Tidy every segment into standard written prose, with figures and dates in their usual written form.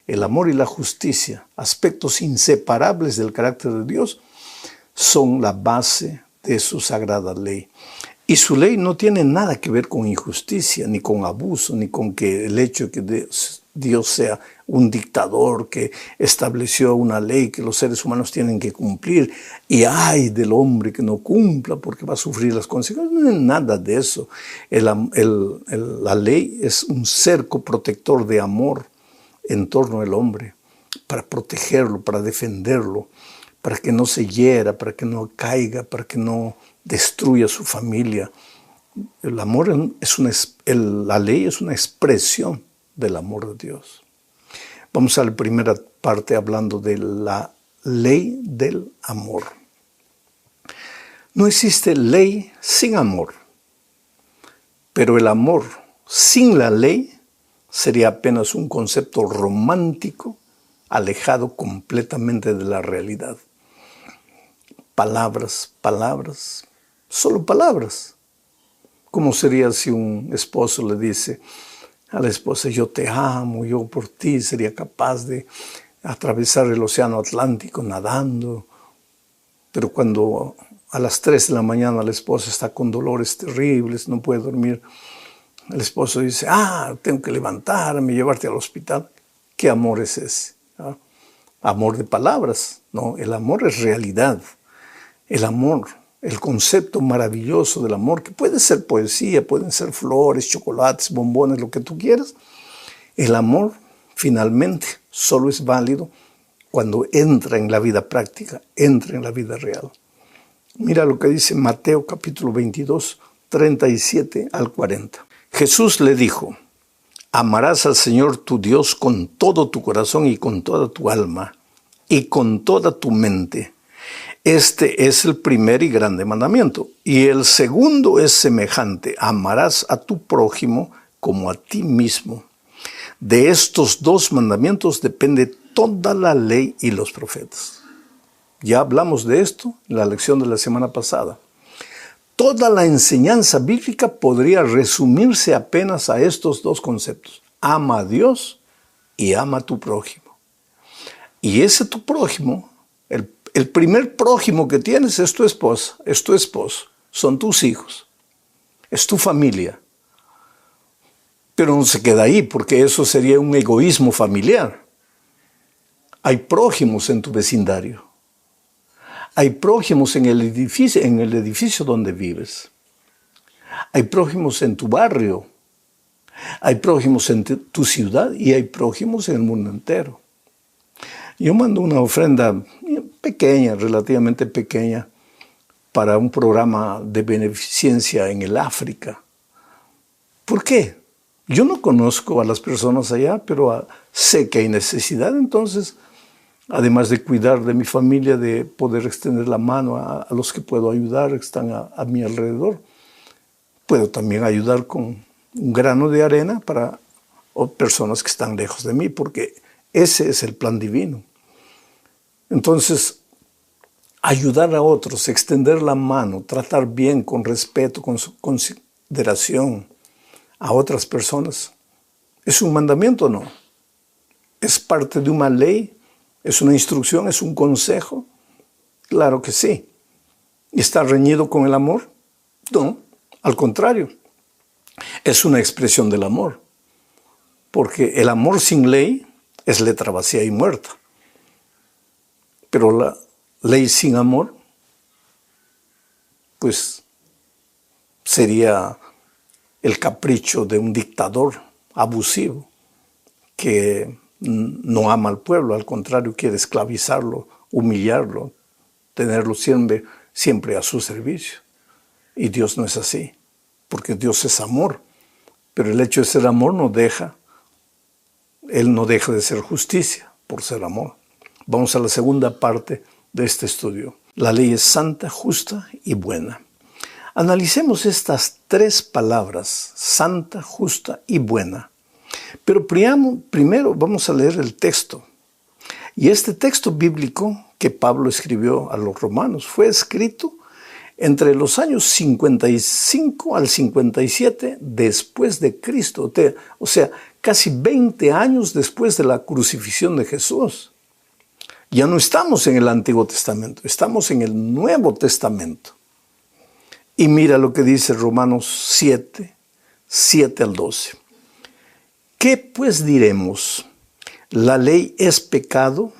el amor y la justicia, aspectos inseparables del carácter de Dios, son la base de su sagrada ley. Y su ley no tiene nada que ver con injusticia, ni con abuso, ni con que el hecho de que Dios sea un dictador que estableció una ley que los seres humanos tienen que cumplir y ay del hombre que no cumpla porque va a sufrir las consecuencias. No es nada de eso. La ley es un cerco protector de amor en torno al hombre para protegerlo, para defenderlo, para que no se hiera, para que no caiga, para que no destruya su familia. El amor la ley es una expresión del amor de Dios. Vamos a la primera parte hablando de la ley del amor. No existe ley sin amor, pero el amor sin la ley sería apenas un concepto romántico alejado completamente de la realidad. Palabras, palabras, solo palabras. ¿Cómo sería si un esposo le dice a la esposa, yo te amo, yo por ti sería capaz de atravesar el océano Atlántico nadando? Pero cuando a las 3 de la mañana la esposa está con dolores terribles, no puede dormir, el esposo dice, tengo que levantarme, llevarte al hospital. ¿Qué amor es ese? Amor de palabras. No, el amor es realidad. El amor, el concepto maravilloso del amor, que puede ser poesía, pueden ser flores, chocolates, bombones, lo que tú quieras. El amor, finalmente, solo es válido cuando entra en la vida práctica, entra en la vida real. Mira lo que dice Mateo capítulo 22, 37 al 40. Jesús le dijo, amarás al Señor tu Dios con todo tu corazón y con toda tu alma y con toda tu mente. Este es el primer y grande mandamiento. Y el segundo es semejante, amarás a tu prójimo como a ti mismo. De estos 2 mandamientos depende toda la ley y los profetas. Ya hablamos de esto en la lección de la semana pasada. Toda la enseñanza bíblica podría resumirse apenas a estos 2 conceptos. Ama a Dios y ama a tu prójimo. Y ese tu prójimo, el primer prójimo que tienes es tu esposa, es tu esposo, son tus hijos, es tu familia. Pero no se queda ahí porque eso sería un egoísmo familiar. Hay prójimos en tu vecindario. Hay prójimos en el edificio donde vives. Hay prójimos en tu barrio. Hay prójimos en tu ciudad y hay prójimos en el mundo entero. Yo mando una ofrenda pequeña, relativamente pequeña, para un programa de beneficencia en el África. ¿Por qué? Yo no conozco a las personas allá, pero sé que hay necesidad, entonces, además de cuidar de mi familia, de poder extender la mano a los que puedo ayudar, que están a mi alrededor, puedo también ayudar con un grano de arena para personas que están lejos de mí, porque ese es el plan divino. Entonces, ayudar a otros, extender la mano, tratar bien, con respeto, con consideración a otras personas, ¿es un mandamiento o no? ¿Es parte de una ley? ¿Es una instrucción? ¿Es un consejo? Claro que sí. ¿Y está reñido con el amor? No, al contrario. Es una expresión del amor. Porque el amor sin ley es letra vacía y muerta. Pero la ley sin amor, pues sería el capricho de un dictador abusivo que no ama al pueblo, al contrario, quiere esclavizarlo, humillarlo, tenerlo siempre a su servicio. Y Dios no es así, porque Dios es amor. Pero el hecho de ser amor Él no deja de ser justicia por ser amor. Vamos a la segunda parte de este estudio. La ley es santa, justa y buena. Analicemos estas 3 palabras, santa, justa y buena. Pero primero vamos a leer el texto. Y este texto bíblico que Pablo escribió a los romanos fue escrito entre los años 55 al 57 después de Cristo. O sea, casi 20 años después de la crucifixión de Jesús. Ya no estamos en el Antiguo Testamento, estamos en el Nuevo Testamento. Y mira lo que dice Romanos 7, 7 al 12. ¿Qué pues diremos? ¿La ley es pecado?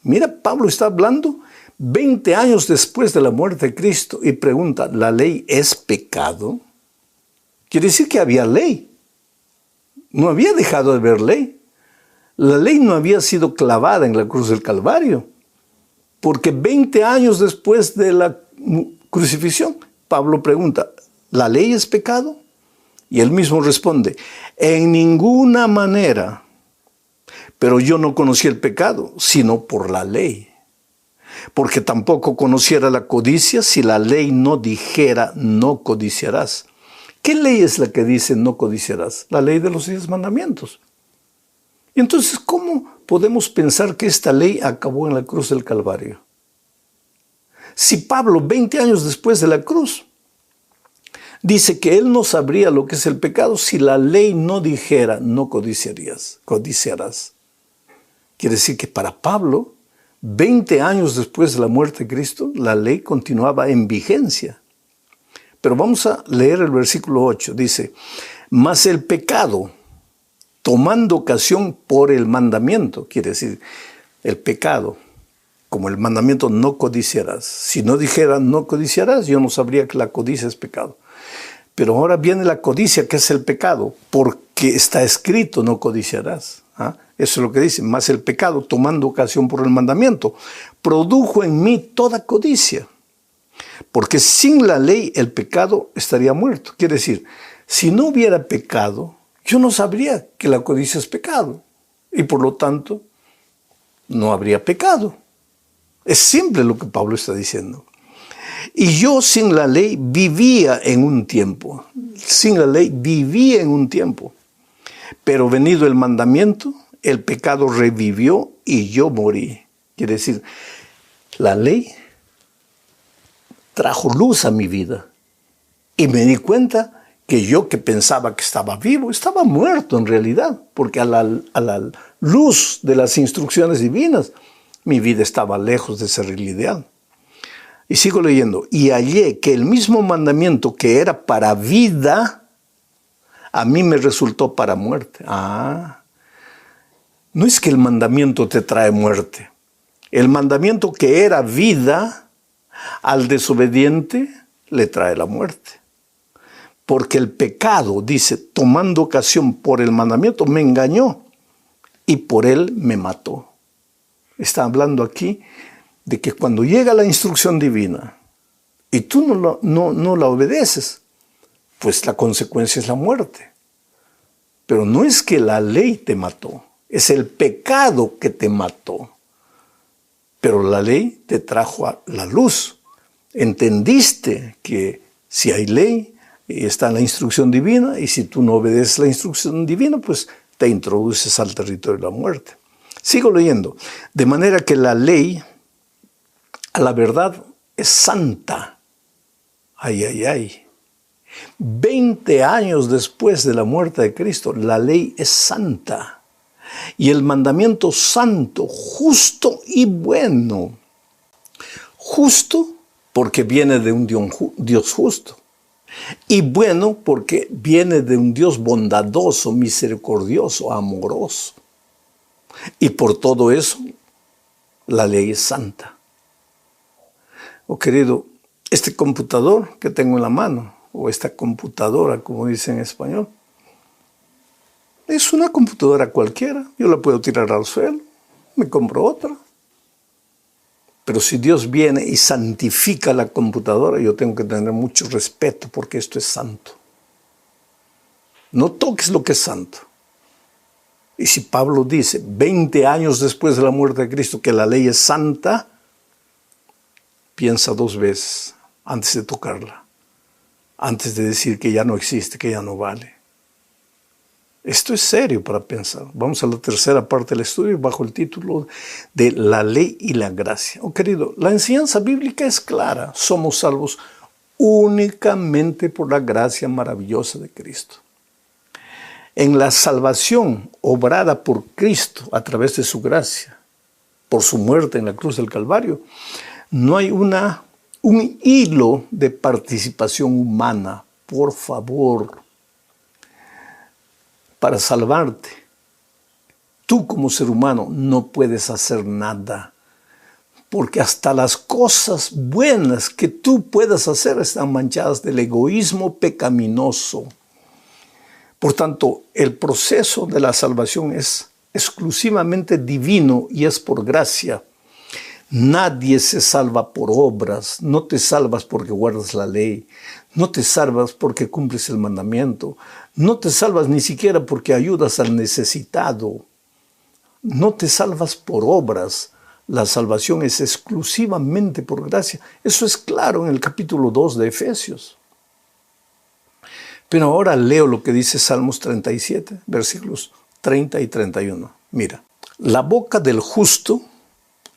Mira, Pablo está hablando 20 años después de la muerte de Cristo y pregunta, ¿la ley es pecado? Quiere decir que había ley. No había dejado de haber ley. La ley no había sido clavada en la cruz del Calvario. Porque 20 años después de la crucifixión, Pablo pregunta, ¿la ley es pecado? Y él mismo responde, en ninguna manera. Pero yo no conocí el pecado, sino por la ley. Porque tampoco conociera la codicia si la ley no dijera, no codiciarás. ¿Qué ley es la que dice no codiciarás? La ley de los 10 mandamientos. Y entonces, ¿cómo podemos pensar que esta ley acabó en la cruz del Calvario? Si Pablo, 20 años después de la cruz, dice que él no sabría lo que es el pecado si la ley no dijera, no codiciarás. Quiere decir que para Pablo, 20 años después de la muerte de Cristo, la ley continuaba en vigencia. Pero vamos a leer el versículo 8. Dice, mas el pecado, tomando ocasión por el mandamiento, quiere decir, el pecado, como el mandamiento no codiciarás. Si no dijera no codiciarás, yo no sabría que la codicia es pecado. Pero ahora viene la codicia, que es el pecado, porque está escrito no codiciarás. Eso es lo que dice, mas el pecado, tomando ocasión por el mandamiento, produjo en mí toda codicia. Porque sin la ley el pecado estaría muerto. Quiere decir, si no hubiera pecado, yo no sabría que la codicia es pecado. Y por lo tanto, no habría pecado. Es simple lo que Pablo está diciendo. Y yo sin la ley vivía en un tiempo. Sin la ley vivía en un tiempo. Pero venido el mandamiento, el pecado revivió y yo morí. Quiere decir, la ley trajo luz a mi vida. Y me di cuenta que yo que pensaba que estaba vivo, estaba muerto en realidad. Porque a la luz de las instrucciones divinas, mi vida estaba lejos de ser ideal. Y sigo leyendo. Y hallé que el mismo mandamiento que era para vida, a mí me resultó para muerte. No es que el mandamiento te trae muerte. El mandamiento que era vida, al desobediente le trae la muerte. Porque el pecado, dice, tomando ocasión por el mandamiento, me engañó y por él me mató. Está hablando aquí de que cuando llega la instrucción divina y tú no la obedeces, pues la consecuencia es la muerte. Pero no es que la ley te mató, es el pecado que te mató. Pero la ley te trajo a la luz. Entendiste que si hay ley, está en la instrucción divina, y si tú no obedeces la instrucción divina, pues te introduces al territorio de la muerte. Sigo leyendo. De manera que la ley, a la verdad, es santa. Ay, ay, ay. 20 años después de la muerte de Cristo, la ley es santa. Y el mandamiento santo, justo y bueno. Justo porque viene de un Dios justo. Y bueno porque viene de un Dios bondadoso, misericordioso, amoroso. Y por todo eso, la ley es santa. Oh querido, este computador que tengo en la mano, o esta computadora, como dice en español, es una computadora cualquiera. Yo la puedo tirar al suelo, me compro otra. Pero si Dios viene y santifica la computadora, yo tengo que tener mucho respeto porque esto es santo. No toques lo que es santo. Y si Pablo dice, 20 años después de la muerte de Cristo, que la ley es santa, piensa 2 veces antes de tocarla. Antes de decir que ya no existe, que ya no vale. Esto es serio para pensar. Vamos a la tercera parte del estudio bajo el título de La ley y la gracia. Oh querido, la enseñanza bíblica es clara. Somos salvos únicamente por la gracia maravillosa de Cristo. En la salvación obrada por Cristo a través de su gracia, por su muerte en la cruz del Calvario, no hay un hilo de participación humana. Por favor, para salvarte, tú como ser humano no puedes hacer nada, porque hasta las cosas buenas que tú puedas hacer están manchadas del egoísmo pecaminoso. Por tanto, el proceso de la salvación es exclusivamente divino y es por gracia. Nadie se salva por obras. No te salvas porque guardas la ley. No te salvas porque cumples el mandamiento. No te salvas ni siquiera porque ayudas al necesitado. No te salvas por obras. La salvación es exclusivamente por gracia. Eso es claro en el capítulo 2 de Efesios. Pero ahora leo lo que dice Salmos 37, versículos 30 y 31. Mira, la boca del justo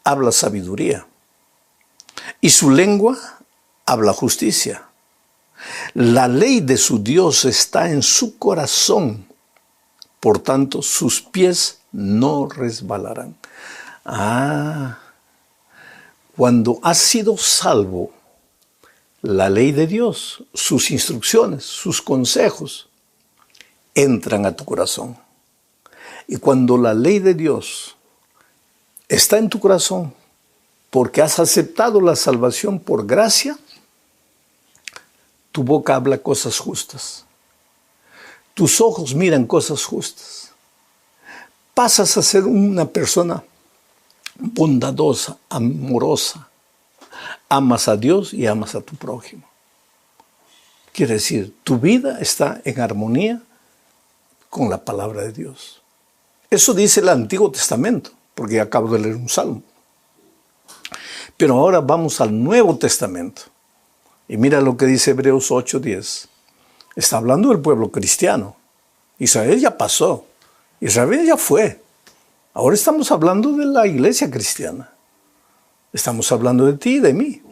habla sabiduría, y su lengua habla justicia. La ley de su Dios está en su corazón, por tanto sus pies no resbalarán. Cuando has sido salvo, la ley de Dios, sus instrucciones, sus consejos, entran a tu corazón. Y cuando la ley de Dios está en tu corazón, porque has aceptado la salvación por gracia, tu boca habla cosas justas. Tus ojos miran cosas justas. Pasas a ser una persona bondadosa, amorosa. Amas a Dios y amas a tu prójimo. Quiere decir, tu vida está en armonía con la palabra de Dios. Eso dice el Antiguo Testamento, porque acabo de leer un salmo. Pero ahora vamos al Nuevo Testamento. Y mira lo que dice Hebreos 8:10. Está hablando del pueblo cristiano. Israel ya pasó. Israel ya fue. Ahora estamos hablando de la iglesia cristiana. Estamos hablando de ti y de mí.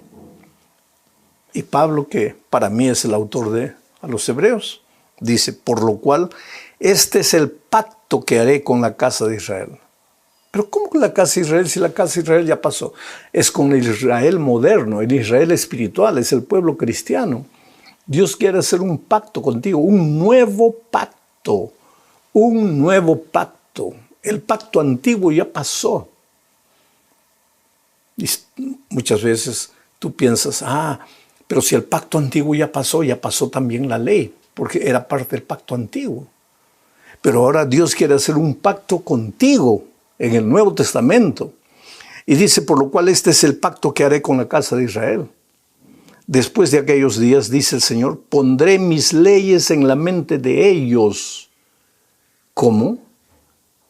Y Pablo, que para mí es el autor a los Hebreos, dice, por lo cual, este es el pacto que haré con la casa de Israel. Pero ¿cómo con la casa de Israel si la casa de Israel ya pasó? Es con el Israel moderno, el Israel espiritual, es el pueblo cristiano. Dios quiere hacer un pacto contigo, un nuevo pacto, un nuevo pacto. El pacto antiguo ya pasó. Y muchas veces tú piensas, pero si el pacto antiguo ya pasó también la ley, porque era parte del pacto antiguo. Pero ahora Dios quiere hacer un pacto contigo en el Nuevo Testamento. Y dice, por lo cual este es el pacto que haré con la casa de Israel. Después de aquellos días, dice el Señor, pondré mis leyes en la mente de ellos. ¿Cómo?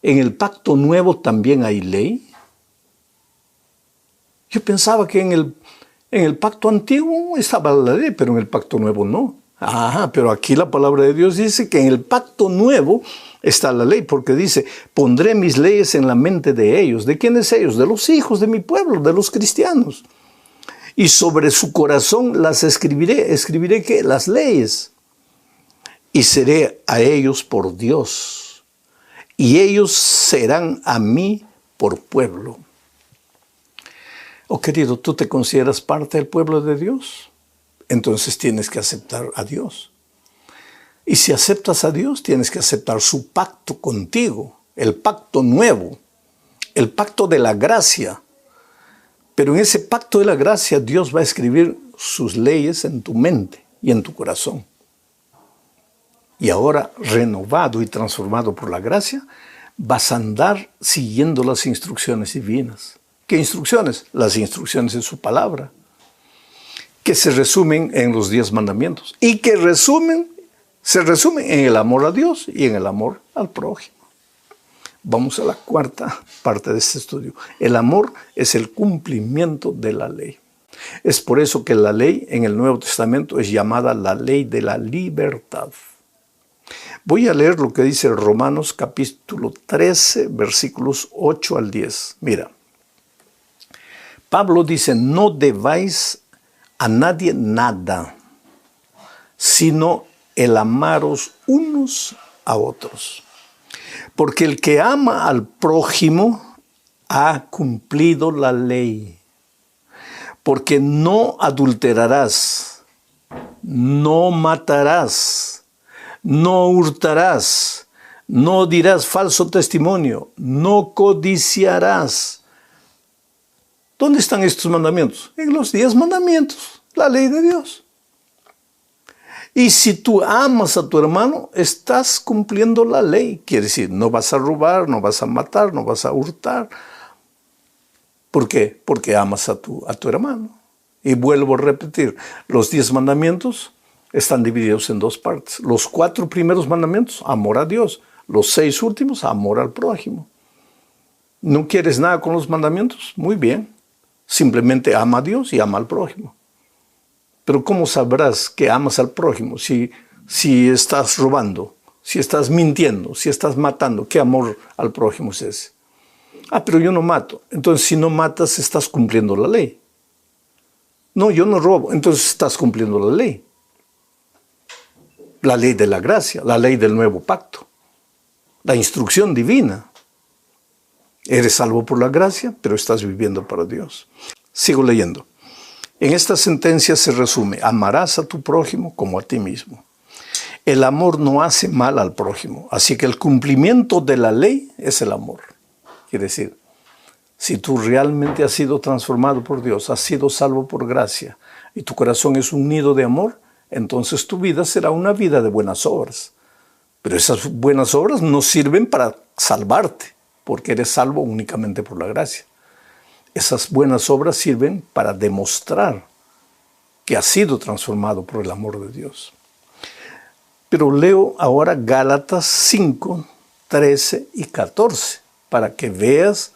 ¿En el pacto nuevo también hay ley? Yo pensaba que en el pacto antiguo estaba la ley, pero en el pacto nuevo no. Pero aquí la palabra de Dios dice que en el pacto nuevo está la ley, porque dice, pondré mis leyes en la mente de ellos. ¿De quiénes ellos? De los hijos de mi pueblo, de los cristianos. Y sobre su corazón las escribiré. ¿Escribiré qué? Las leyes. Y seré a ellos por Dios. Y ellos serán a mí por pueblo. Oh querido, ¿tú te consideras parte del pueblo de Dios? Entonces tienes que aceptar a Dios. Y si aceptas a Dios, tienes que aceptar su pacto contigo, el pacto nuevo, el pacto de la gracia. Pero en ese pacto de la gracia, Dios va a escribir sus leyes en tu mente y en tu corazón. Y ahora, renovado y transformado por la gracia, vas a andar siguiendo las instrucciones divinas. ¿Qué instrucciones? Las instrucciones de su palabra, que se resumen en los 10 mandamientos y que se resumen en el amor a Dios y en el amor al prójimo. Vamos a la cuarta parte de este estudio. El amor es el cumplimiento de la ley. Es por eso que la ley en el Nuevo Testamento es llamada la ley de la libertad. Voy a leer lo que dice Romanos capítulo 13, versículos 8 al 10. Mira, Pablo dice, no debáis a nadie nada, sino el amaros unos a otros. Porque el que ama al prójimo ha cumplido la ley. Porque no adulterarás, no matarás, no hurtarás, no dirás falso testimonio, no codiciarás. ¿Dónde están estos mandamientos? En los 10 mandamientos, la ley de Dios. Y si tú amas a tu hermano, estás cumpliendo la ley. Quiere decir, no vas a robar, no vas a matar, no vas a hurtar. ¿Por qué? Porque amas a tu hermano. Y vuelvo a repetir, los 10 mandamientos están divididos en 2 partes. Los 4 primeros mandamientos, amor a Dios. Los 6 últimos, amor al prójimo. ¿No quieres nada con los mandamientos? Muy bien. Simplemente ama a Dios y ama al prójimo. Pero ¿cómo sabrás que amas al prójimo si estás robando, si estás mintiendo, si estás matando? ¿Qué amor al prójimo es ese? Ah, pero yo no mato. Entonces, si no matas, estás cumpliendo la ley. No, yo no robo. Entonces, estás cumpliendo la ley. La ley de la gracia, la ley del nuevo pacto, la instrucción divina. Eres salvo por la gracia, pero estás viviendo para Dios. Sigo leyendo. En esta sentencia se resume, amarás a tu prójimo como a ti mismo. El amor no hace mal al prójimo, así que el cumplimiento de la ley es el amor. Quiere decir, si tú realmente has sido transformado por Dios, has sido salvo por gracia, y tu corazón es un nido de amor, entonces tu vida será una vida de buenas obras. Pero esas buenas obras no sirven para salvarte, porque eres salvo únicamente por la gracia. Esas buenas obras sirven para demostrar que has sido transformado por el amor de Dios. Pero leo ahora Gálatas 5, 13 y 14, para que veas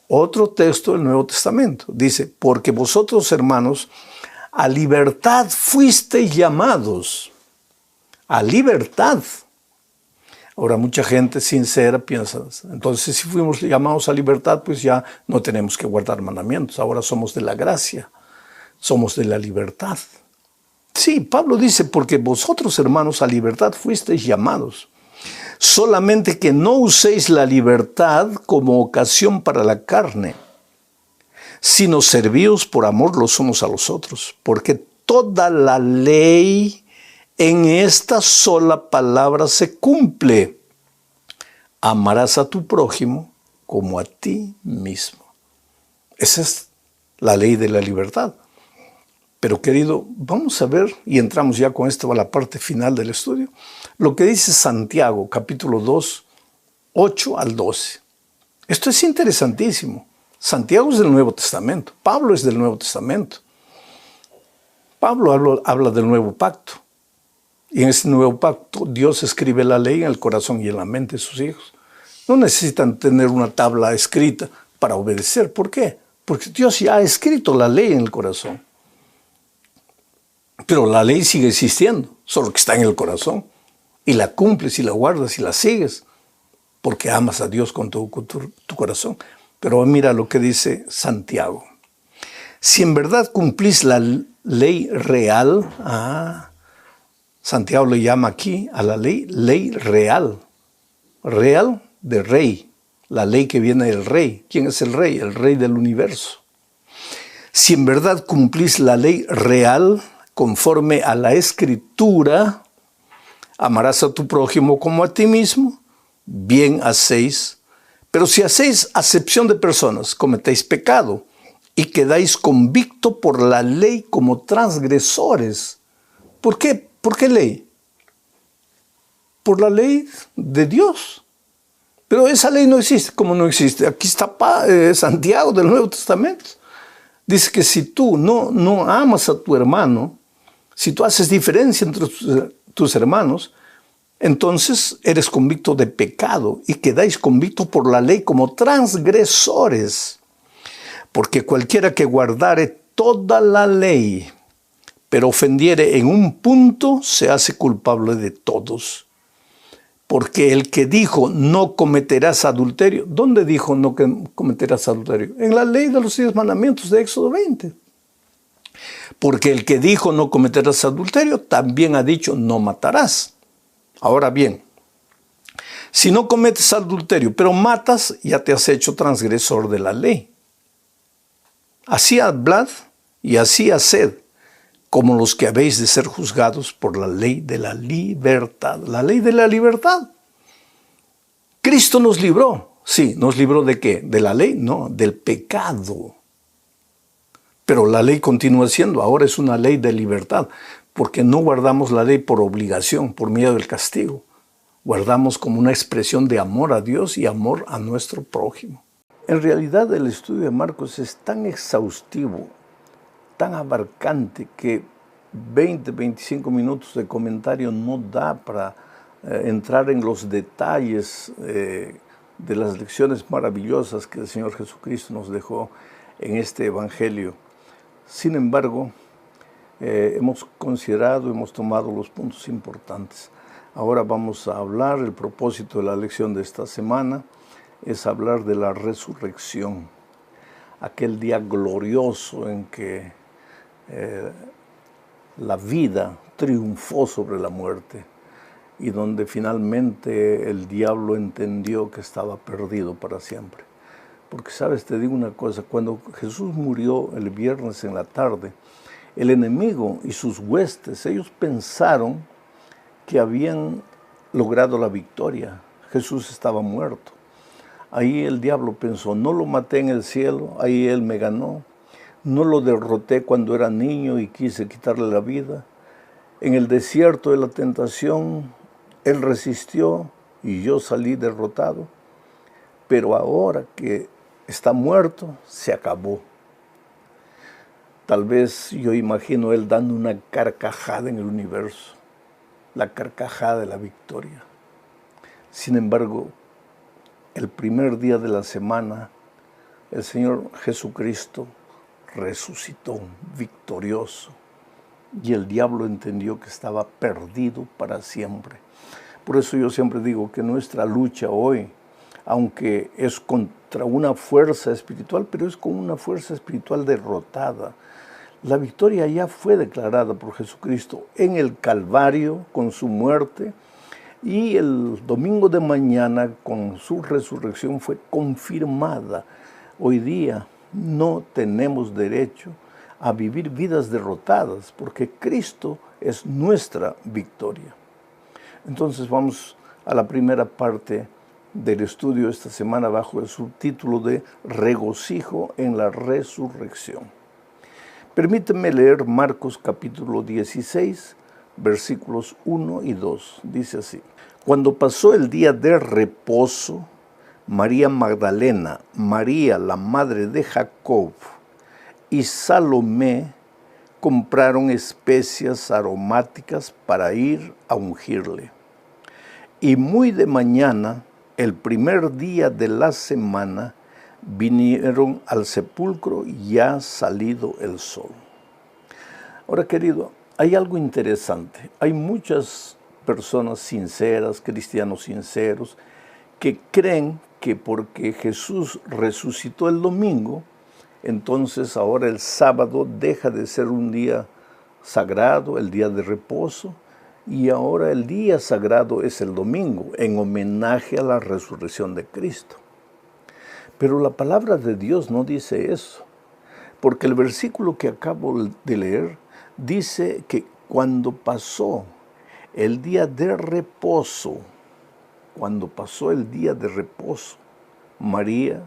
otro texto del Nuevo Testamento. Dice, porque vosotros, hermanos, a libertad fuisteis llamados. A libertad. Ahora, mucha gente sincera piensa, entonces si fuimos llamados a libertad, pues ya no tenemos que guardar mandamientos. Ahora somos de la gracia, somos de la libertad. Sí, Pablo dice, porque vosotros, hermanos, a libertad fuisteis llamados. Solamente que no uséis la libertad como ocasión para la carne, sino servíos por amor los unos a los otros. Porque toda la ley en esta sola palabra se cumple. Amarás a tu prójimo como a ti mismo. Esa es la ley de la libertad. Pero querido, vamos a ver, y entramos ya con esto a la parte final del estudio, lo que dice Santiago, capítulo 2, 8 al 12. Esto es interesantísimo. Santiago es del Nuevo Testamento. Pablo es del Nuevo Testamento. Pablo habla del nuevo pacto. Y en ese nuevo pacto, Dios escribe la ley en el corazón y en la mente de sus hijos. No necesitan tener una tabla escrita para obedecer. ¿Por qué? Porque Dios ya ha escrito la ley en el corazón. Pero la ley sigue existiendo, solo que está en el corazón. Y la cumples y la guardas y la sigues, porque amas a Dios con tu corazón. Pero mira lo que dice Santiago. Si en verdad cumplís la ley real, Santiago le llama aquí a la ley real. Real de rey, la ley que viene del rey. ¿Quién es el rey? El rey del universo. Si en verdad cumplís la ley real, conforme a la Escritura, amarás a tu prójimo como a ti mismo, bien hacéis. Pero si hacéis acepción de personas, cometéis pecado y quedáis convictos por la ley como transgresores. ¿Por qué? ¿Por qué ley? Por la ley de Dios. Pero esa ley no existe. ¿Cómo no existe? Aquí está Santiago del Nuevo Testamento. Dice que si tú no amas a tu hermano, si tú haces diferencia entre tus hermanos, entonces eres convicto de pecado y quedáis convictos por la ley como transgresores. Porque cualquiera que guardare toda la ley, pero ofendiere en un punto, se hace culpable de todos. Porque el que dijo, no cometerás adulterio, ¿dónde dijo no cometerás adulterio? En la ley de los 10 mandamientos de Éxodo 20. Porque el que dijo, no cometerás adulterio, también ha dicho, no matarás. Ahora bien, Si no cometes adulterio, pero matas, ya te has hecho transgresor de la ley. Así hablad y así haced, como los que habéis de ser juzgados por la ley de la libertad. La ley de la libertad. Cristo nos libró. Sí, ¿nos libró de qué? ¿De la ley? No, del pecado. Pero la ley continúa siendo, ahora es una ley de libertad, porque no guardamos la ley por obligación, por miedo del castigo. Guardamos como una expresión de amor a Dios y amor a nuestro prójimo. En realidad el estudio de Marcos es tan exhaustivo, tan abarcante, que 20-25 minutos de comentario no da para entrar en los detalles de las lecciones maravillosas que el Señor Jesucristo nos dejó en este Evangelio. Sin embargo, hemos considerado, hemos tomado los puntos importantes. Ahora vamos a hablar, el propósito de la lección de esta semana es hablar de la resurrección, aquel día glorioso en que la vida triunfó sobre la muerte y donde finalmente el diablo entendió que estaba perdido para siempre. Porque, sabes, te digo una cosa, cuando Jesús murió el viernes en la tarde, el enemigo y sus huestes, ellos pensaron que habían logrado la victoria. Jesús estaba muerto. Ahí el diablo pensó, no lo maté en el cielo, ahí él me ganó. No lo derroté cuando era niño y quise quitarle la vida. En el desierto de la tentación, él resistió y yo salí derrotado. Pero ahora que está muerto, se acabó. Tal vez yo imagino él dando una carcajada en el universo, la carcajada de la victoria. Sin embargo, el primer día de la semana, el Señor Jesucristo resucitó victorioso y el diablo entendió que estaba perdido para siempre. Por eso yo siempre digo que nuestra lucha hoy, aunque es contra una fuerza espiritual, pero es con una fuerza espiritual derrotada. La victoria ya fue declarada por Jesucristo en el Calvario con su muerte y el domingo de mañana con su resurrección fue confirmada. Hoy día no tenemos derecho a vivir vidas derrotadas porque Cristo es nuestra victoria. Entonces vamos a la primera parte del estudio esta semana bajo el subtítulo de Regocijo en la Resurrección. Permíteme leer Marcos capítulo 16, versículos 1 y 2. Dice así: Cuando pasó el día de reposo, María Magdalena, María la madre de Jacob y Salomé compraron especias aromáticas para ir a ungirle. Y muy de mañana, el primer día de la semana, vinieron al sepulcro ya salido el sol. Ahora, querido, hay algo interesante. Hay muchas personas sinceras, cristianos sinceros, que creen que porque Jesús resucitó el domingo, entonces ahora el sábado deja de ser un día sagrado, el día de reposo, y ahora el día sagrado es el domingo, en homenaje a la resurrección de Cristo. Pero la palabra de Dios no dice eso, porque el versículo que acabo de leer dice que cuando pasó el día de reposo, María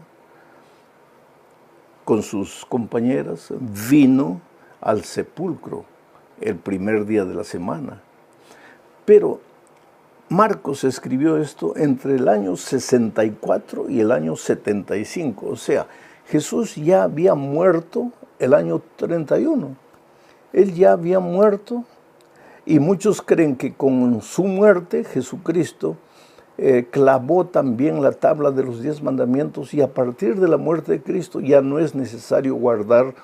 con sus compañeras vino al sepulcro el primer día de la semana. Pero Marcos escribió esto entre el año 64 y el año 75. O sea, Jesús ya había muerto el año 31. Él ya había muerto y muchos creen que con su muerte Jesucristo clavó también la tabla de los 10 mandamientos y a partir de la muerte de Cristo ya no es necesario guardar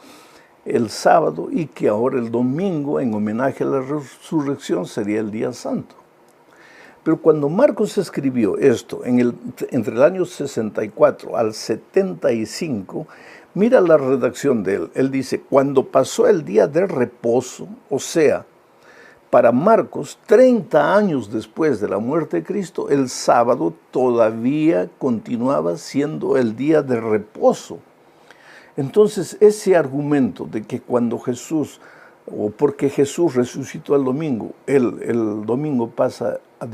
el sábado y que ahora el domingo, en homenaje a la resurrección, sería el día santo. Pero cuando Marcos escribió esto entre el año 64 al 75, mira la redacción de él. Él dice, cuando pasó el día de reposo, o sea, Para Marcos, 30 años después de la muerte de Cristo, el sábado todavía continuaba siendo el día de reposo. Entonces, ese argumento de que cuando Jesús, o porque Jesús resucitó el domingo, el domingo pasa a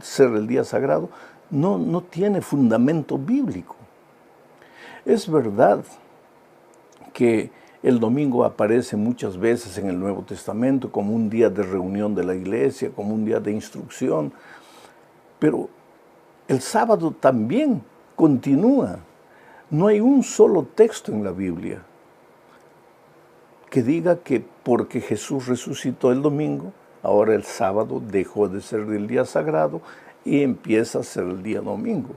ser el día sagrado, no tiene fundamento bíblico. Es verdad que el domingo aparece muchas veces en el Nuevo Testamento como un día de reunión de la iglesia, como un día de instrucción, pero el sábado también continúa. No hay un solo texto en la Biblia que diga que porque Jesús resucitó el domingo, ahora el sábado dejó de ser el día sagrado y empieza a ser el día domingo.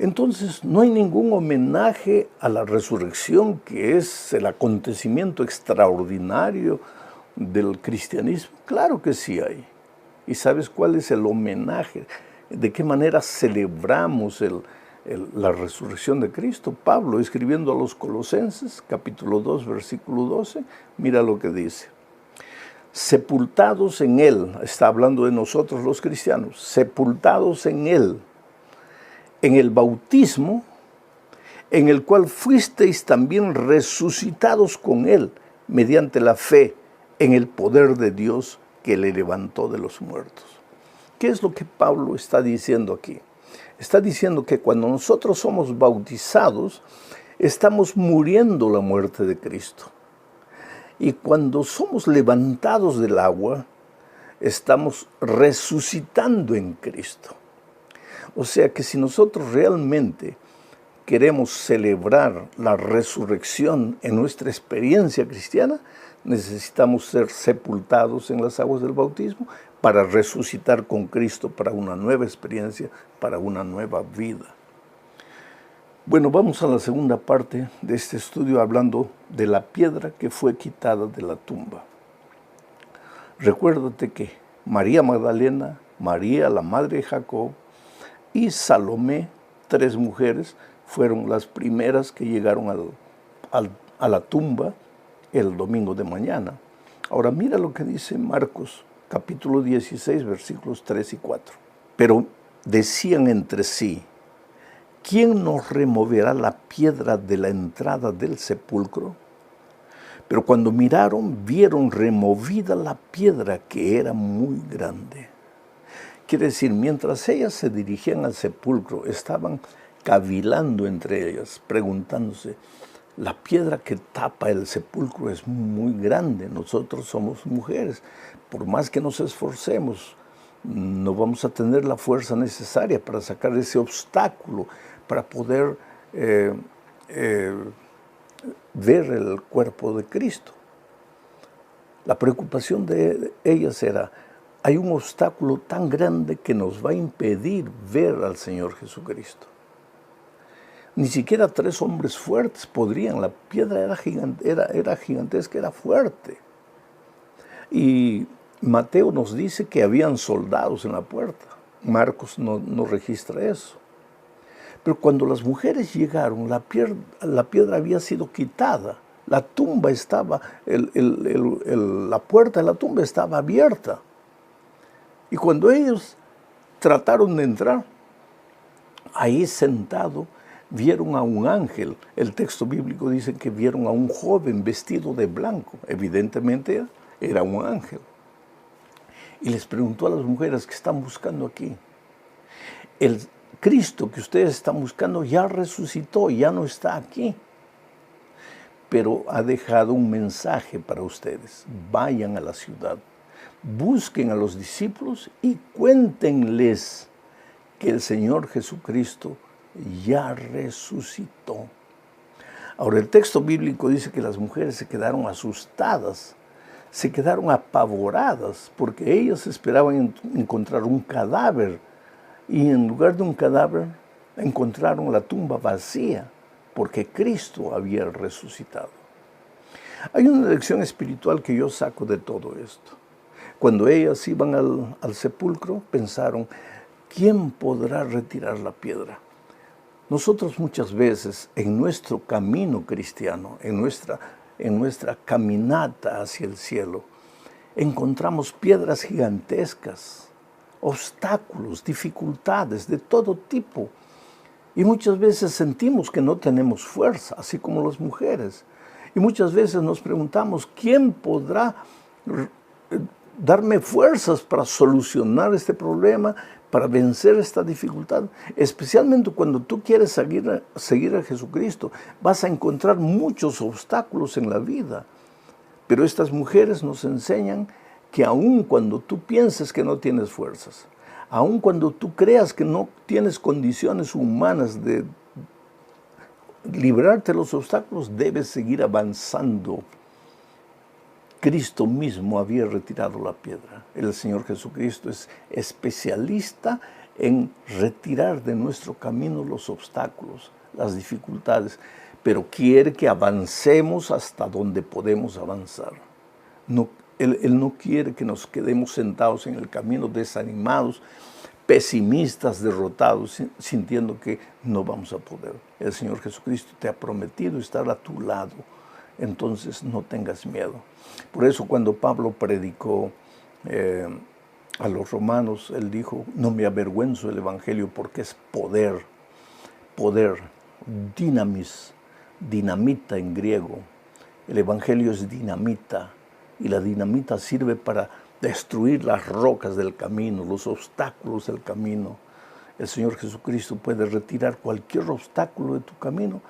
Entonces, no hay ningún homenaje a la resurrección, que es el acontecimiento extraordinario del cristianismo. Claro que sí hay. ¿Y sabes cuál es el homenaje? ¿De qué manera celebramos la resurrección de Cristo? Pablo, escribiendo a los Colosenses, capítulo 2, versículo 12, mira lo que dice. Sepultados en Él, está hablando de nosotros los cristianos, sepultados en Él, en el bautismo, en el cual fuisteis también resucitados con Él, mediante la fe en el poder de Dios que le levantó de los muertos. ¿Qué es lo que Pablo está diciendo aquí? Está diciendo que cuando nosotros somos bautizados, estamos muriendo la muerte de Cristo. Y cuando somos levantados del agua, estamos resucitando en Cristo. O sea que si nosotros realmente queremos celebrar la resurrección en nuestra experiencia cristiana, necesitamos ser sepultados en las aguas del bautismo para resucitar con Cristo para una nueva experiencia, para una nueva vida. Bueno, vamos a la segunda parte de este estudio hablando de la piedra que fue quitada de la tumba. Recuérdate que María Magdalena, María la madre de Jacob y Salomé, 3 mujeres, fueron las primeras que llegaron a la tumba el domingo de mañana. Ahora mira lo que dice Marcos, capítulo 16, versículos 3 y 4. Pero decían entre sí, ¿quién nos removerá la piedra de la entrada del sepulcro? Pero cuando miraron, vieron removida la piedra, que era muy grande. Quiere decir, mientras ellas se dirigían al sepulcro, estaban cavilando entre ellas, preguntándose, la piedra que tapa el sepulcro es muy grande, nosotros somos mujeres, por más que nos esforcemos, no vamos a tener la fuerza necesaria para sacar ese obstáculo, para poder ver el cuerpo de Cristo. La preocupación de ellas era, hay un obstáculo tan grande que nos va a impedir ver al Señor Jesucristo. Ni siquiera 3 hombres fuertes podrían, la piedra era gigantesca, era fuerte. Y Mateo nos dice que habían soldados en la puerta. Marcos no registra eso. Pero cuando las mujeres llegaron, la piedra había sido quitada. La tumba estaba, la puerta de la tumba estaba abierta. Y cuando ellos trataron de entrar, ahí sentado, vieron a un ángel. El texto bíblico dice que vieron a un joven vestido de blanco. Evidentemente era un ángel. Y les preguntó a las mujeres que están buscando aquí. El Cristo que ustedes están buscando ya resucitó, ya no está aquí. Pero ha dejado un mensaje para ustedes. Vayan a la ciudad, busquen a los discípulos y cuéntenles que el Señor Jesucristo ya resucitó. Ahora, el texto bíblico dice que las mujeres se quedaron asustadas, se quedaron apavoradas, porque ellas esperaban encontrar un cadáver, y en lugar de un cadáver encontraron la tumba vacía, porque Cristo había resucitado. Hay una lección espiritual que yo saco de todo esto. Cuando ellas iban al sepulcro, pensaron, ¿quién podrá retirar la piedra? Nosotros muchas veces en nuestro camino cristiano, en nuestra caminata hacia el cielo, encontramos piedras gigantescas, obstáculos, dificultades de todo tipo. Y muchas veces sentimos que no tenemos fuerza, así como las mujeres. Y muchas veces nos preguntamos, ¿quién podrá darme fuerzas para solucionar este problema, para vencer esta dificultad? Especialmente cuando tú quieres seguir a Jesucristo, vas a encontrar muchos obstáculos en la vida. Pero estas mujeres nos enseñan que aun cuando tú pienses que no tienes fuerzas, aun cuando tú creas que no tienes condiciones humanas de librarte de los obstáculos, debes seguir avanzando. Cristo mismo había retirado la piedra. El Señor Jesucristo es especialista en retirar de nuestro camino los obstáculos, las dificultades, pero quiere que avancemos hasta donde podemos avanzar. Él no quiere que nos quedemos sentados en el camino desanimados, pesimistas, derrotados, sintiendo que no vamos a poder. El Señor Jesucristo te ha prometido estar a tu lado, entonces no tengas miedo. Por eso cuando Pablo predicó a los romanos, él dijo, no me avergüenzo del Evangelio porque es poder, dinamis, dinamita en griego. El Evangelio es dinamita y la dinamita sirve para destruir las rocas del camino, los obstáculos del camino. El Señor Jesucristo puede retirar cualquier obstáculo de tu camino,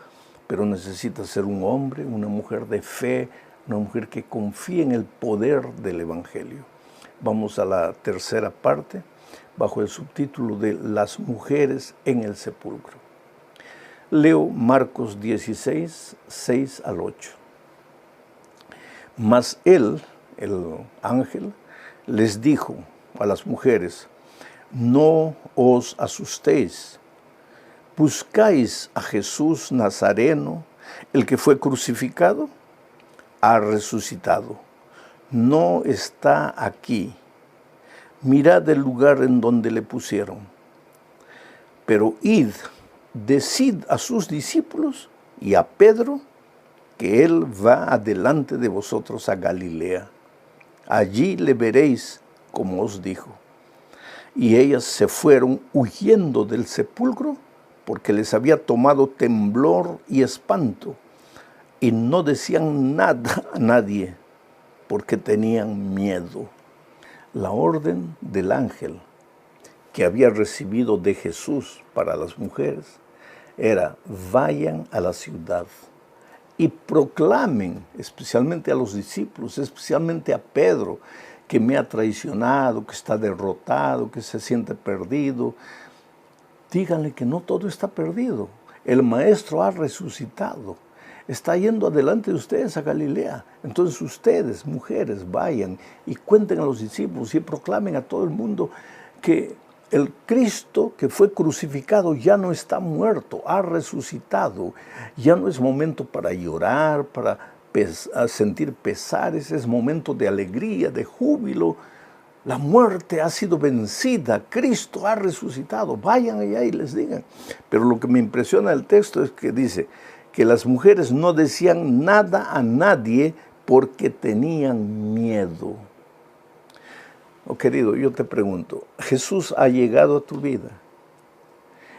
pero necesitas ser un hombre, una mujer de fe, una mujer que confíe en el poder del Evangelio. Vamos a la tercera parte, bajo el subtítulo de las mujeres en el sepulcro. Leo Marcos 16, 6 al 8. Mas él, el ángel, les dijo a las mujeres, no os asustéis, buscáis a Jesús Nazareno, el que fue crucificado, ha resucitado, no está aquí, mirad el lugar en donde le pusieron, pero id, decid a sus discípulos y a Pedro, que él va adelante de vosotros a Galilea. Allí le veréis como os dijo. Y ellas se fueron huyendo del sepulcro porque les había tomado temblor y espanto, y no decían nada a nadie porque tenían miedo. La orden del ángel que había recibido de Jesús para las mujeres era, vayan a la ciudad y proclamen, especialmente a los discípulos, especialmente a Pedro, que me ha traicionado, que está derrotado, que se siente perdido. Díganle que no todo está perdido. El Maestro ha resucitado. Está yendo adelante de ustedes a Galilea. Entonces ustedes, mujeres, vayan y cuenten a los discípulos y proclamen a todo el mundo que el Cristo que fue crucificado ya no está muerto, ha resucitado. Ya no es momento para llorar, para sentir pesares, es momento de alegría, de júbilo. La muerte ha sido vencida, Cristo ha resucitado. Vayan allá y les digan. Pero lo que me impresiona del texto es que dice que las mujeres no decían nada a nadie porque tenían miedo. Oh, querido, yo te pregunto, ¿Jesús ha llegado a tu vida?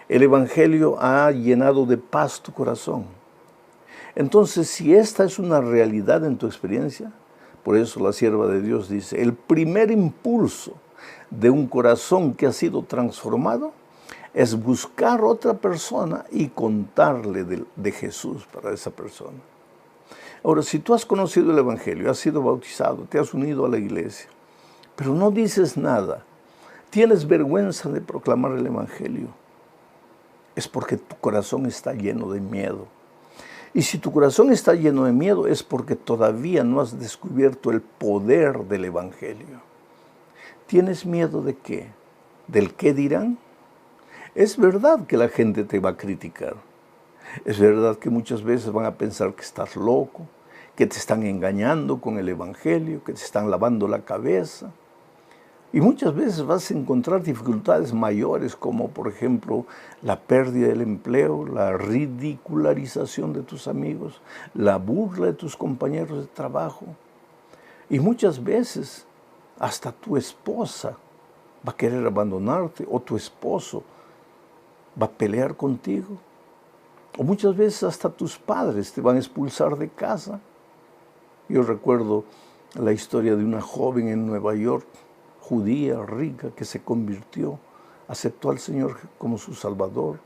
¿El Evangelio ha llenado de paz tu corazón? Entonces, si esta es una realidad en tu experiencia, por eso la sierva de Dios dice, el primer impulso de un corazón que ha sido transformado es buscar otra persona y contarle de Jesús para esa persona. Ahora, si tú has conocido el Evangelio, has sido bautizado, te has unido a la iglesia, pero no dices nada, tienes vergüenza de proclamar el Evangelio, es porque tu corazón está lleno de miedo. Y si tu corazón está lleno de miedo, es porque todavía no has descubierto el poder del Evangelio. ¿Tienes miedo de qué? ¿Del qué dirán? Es verdad que la gente te va a criticar. Es verdad que muchas veces van a pensar que estás loco, que te están engañando con el Evangelio, que te están lavando la cabeza. Y muchas veces vas a encontrar dificultades mayores, como por ejemplo la pérdida del empleo, la ridicularización de tus amigos, la burla de tus compañeros de trabajo. Y muchas veces hasta tu esposa va a querer abandonarte o tu esposo va a pelear contigo. O muchas veces hasta tus padres te van a expulsar de casa. Yo recuerdo la historia de una joven en Nueva York, judía, rica, que se convirtió, aceptó al Señor como su Salvador.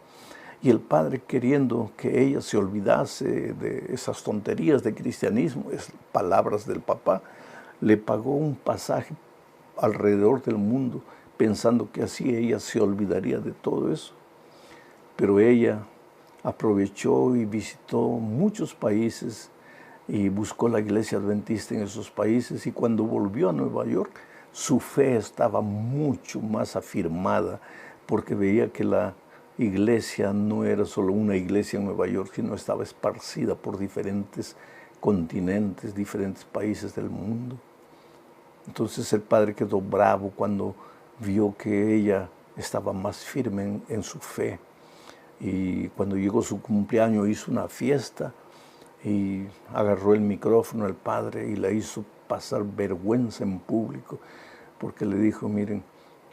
Y el padre, queriendo que ella se olvidase de esas tonterías de cristianismo, es palabras del papá, le pagó un pasaje alrededor del mundo, pensando que así ella se olvidaría de todo eso. Pero ella aprovechó y visitó muchos países y buscó la iglesia adventista en esos países, y cuando volvió a Nueva York, su fe estaba mucho más afirmada, porque veía que la iglesia no era solo una iglesia en Nueva York, sino estaba esparcida por diferentes continentes, diferentes países del mundo. Entonces el padre quedó bravo cuando vio que ella estaba más firme en su fe. Y cuando llegó su cumpleaños hizo una fiesta y agarró el micrófono el padre y la hizo pasar vergüenza en público, porque le dijo: miren,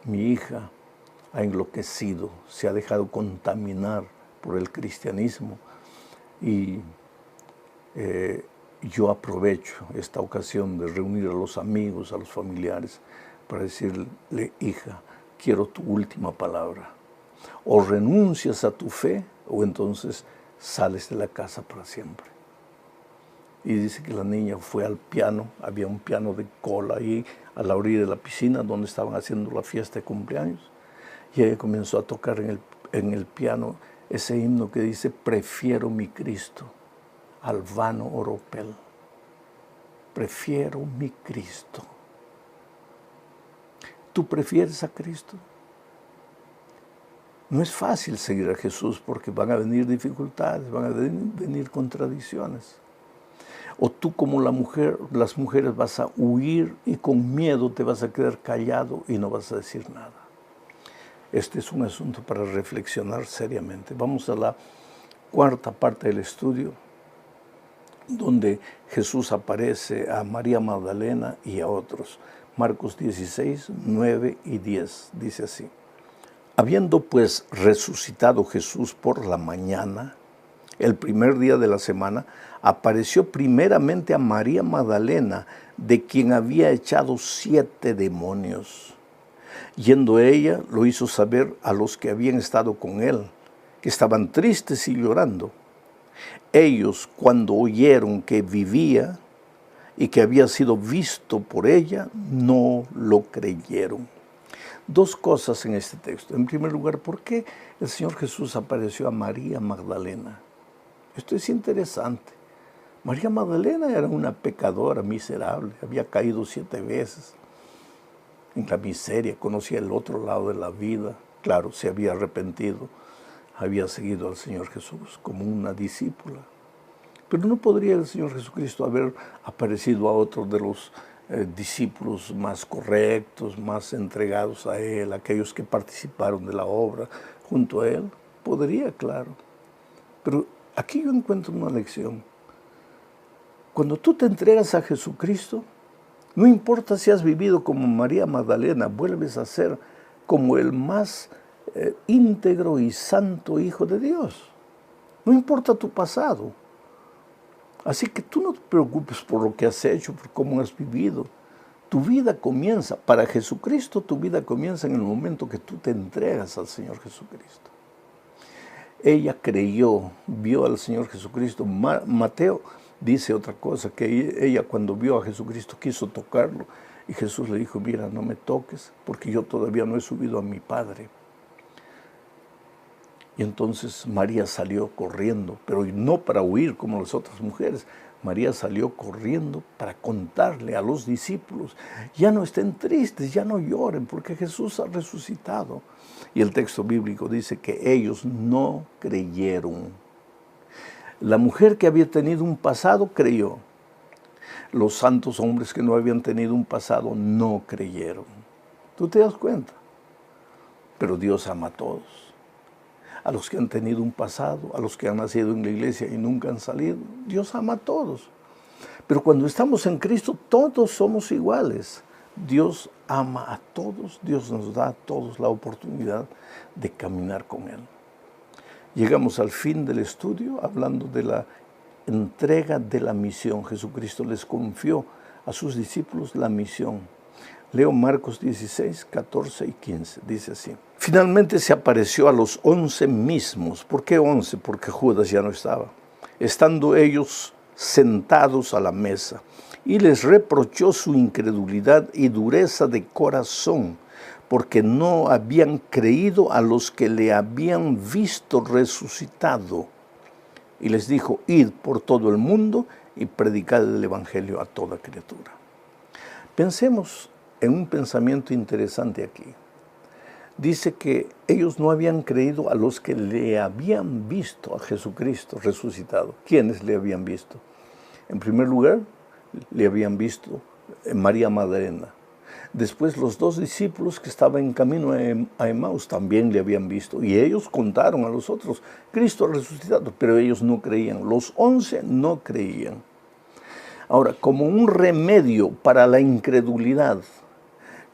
mi hija ha enloquecido, se ha dejado contaminar por el cristianismo, y yo aprovecho esta ocasión de reunir a los amigos, a los familiares, para decirle: hija, quiero tu última palabra. O renuncias a tu fe, o entonces sales de la casa para siempre. Y dice que la niña fue al piano, había un piano de cola ahí a la orilla de la piscina donde estaban haciendo la fiesta de cumpleaños, y ella comenzó a tocar en el piano ese himno que dice: prefiero mi Cristo al vano oropel. Prefiero mi Cristo. ¿Tú prefieres a Cristo? No es fácil seguir a Jesús porque van a venir dificultades, van a venir contradicciones. O tú, como las mujeres, vas a huir y con miedo te vas a quedar callado y no vas a decir nada. Este es un asunto para reflexionar seriamente. Vamos a la cuarta parte del estudio, donde Jesús aparece a María Magdalena y a otros. Marcos 16, 9 y 10, dice así: habiendo pues resucitado Jesús por la mañana, el primer día de la semana, apareció primeramente a María Magdalena, de quien había echado 7 demonios. Yendo ella, lo hizo saber a los que habían estado con él, que estaban tristes y llorando. Ellos, cuando oyeron que vivía y que había sido visto por ella, no lo creyeron. Dos cosas en este texto. En primer lugar, ¿por qué el Señor Jesús apareció a María Magdalena? Esto es interesante. María Magdalena era una pecadora miserable, había caído 7 veces en la miseria, conocía el otro lado de la vida. Claro, se había arrepentido, había seguido al Señor Jesús como una discípula. Pero no podría el Señor Jesucristo haber aparecido a otro de los discípulos más correctos, más entregados a Él, aquellos que participaron de la obra junto a Él. Podría, claro. Pero aquí yo encuentro una lección. Cuando tú te entregas a Jesucristo, no importa si has vivido como María Magdalena, vuelves a ser como el más íntegro y santo Hijo de Dios. No importa tu pasado. Así que tú no te preocupes por lo que has hecho, por cómo has vivido. Tu vida comienza, para Jesucristo, tu vida comienza en el momento que tú te entregas al Señor Jesucristo. Ella creyó, vio al Señor Jesucristo. Mateo dice otra cosa, que ella cuando vio a Jesucristo quiso tocarlo, y Jesús le dijo: mira, no me toques, porque yo todavía no he subido a mi Padre. Y entonces María salió corriendo, pero no para huir como las otras mujeres. María salió corriendo para contarle a los discípulos: ya no estén tristes, ya no lloren, porque Jesús ha resucitado. Y el texto bíblico dice que ellos no creyeron. La mujer que había tenido un pasado creyó. Los santos hombres que no habían tenido un pasado no creyeron. ¿Tú te das cuenta? Pero Dios ama a todos. A los que han tenido un pasado, a los que han nacido en la iglesia y nunca han salido. Dios ama a todos. Pero cuando estamos en Cristo, todos somos iguales. Dios ama a todos, Dios nos da a todos la oportunidad de caminar con Él. Llegamos al fin del estudio hablando de la entrega de la misión. Jesucristo les confió a sus discípulos la misión. Leo Marcos 16, 14 y 15, dice así. Finalmente se apareció a los 11 mismos. ¿Por qué 11? Porque Judas ya no estaba. Estando ellos sentados a la mesa, y les reprochó su incredulidad y dureza de corazón, porque no habían creído a los que le habían visto resucitado. Y les dijo, id por todo el mundo y predicad el evangelio a toda criatura. Pensemos en un pensamiento interesante aquí. Dice que ellos no habían creído a los que le habían visto a Jesucristo resucitado. ¿Quiénes le habían visto? En primer lugar, le habían visto María Magdalena. Después los 2 discípulos que estaban en camino a Emaús también le habían visto. Y ellos contaron a los otros, Cristo ha resucitado, pero ellos no creían. Los 11 no creían. Ahora, como un remedio para la incredulidad,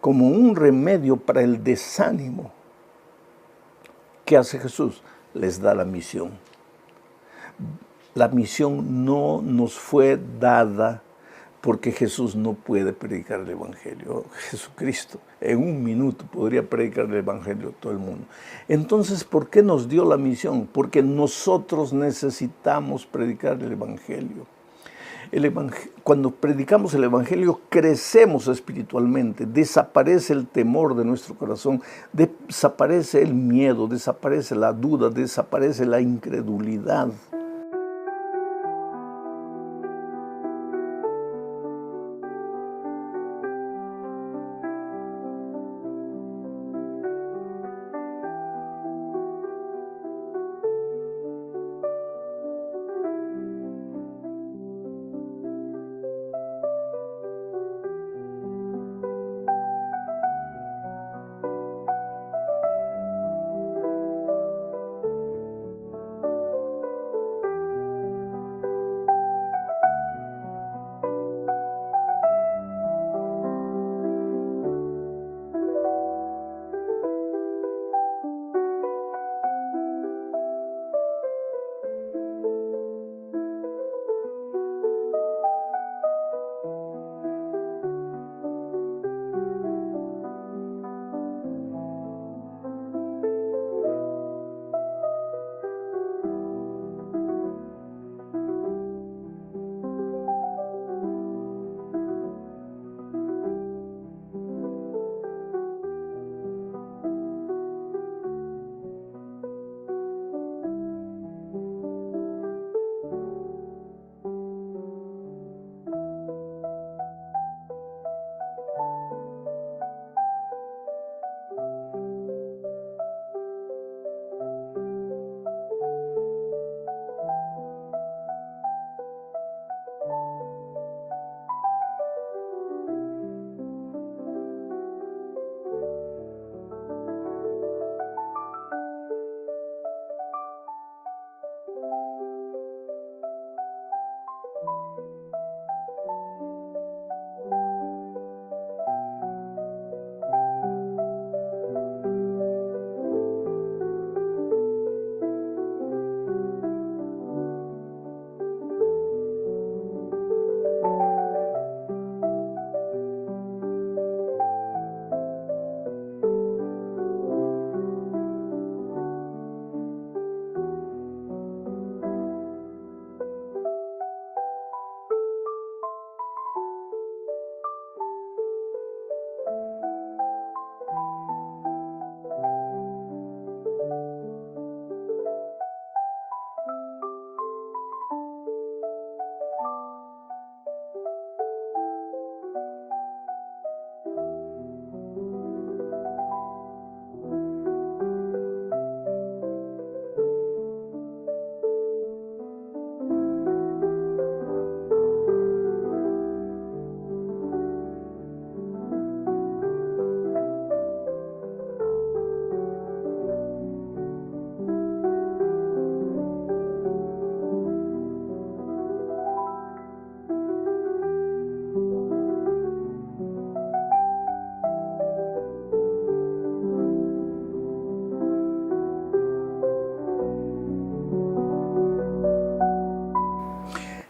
como un remedio para el desánimo, ¿qué hace Jesús? Les da la misión. La misión no nos fue dada porque Jesús no puede predicar el Evangelio. Jesucristo en un minuto podría predicar el Evangelio a todo el mundo. Entonces, ¿por qué nos dio la misión? Porque nosotros necesitamos predicar el Evangelio. Cuando predicamos el Evangelio, crecemos espiritualmente, desaparece el temor de nuestro corazón, desaparece el miedo, desaparece la duda, desaparece la incredulidad.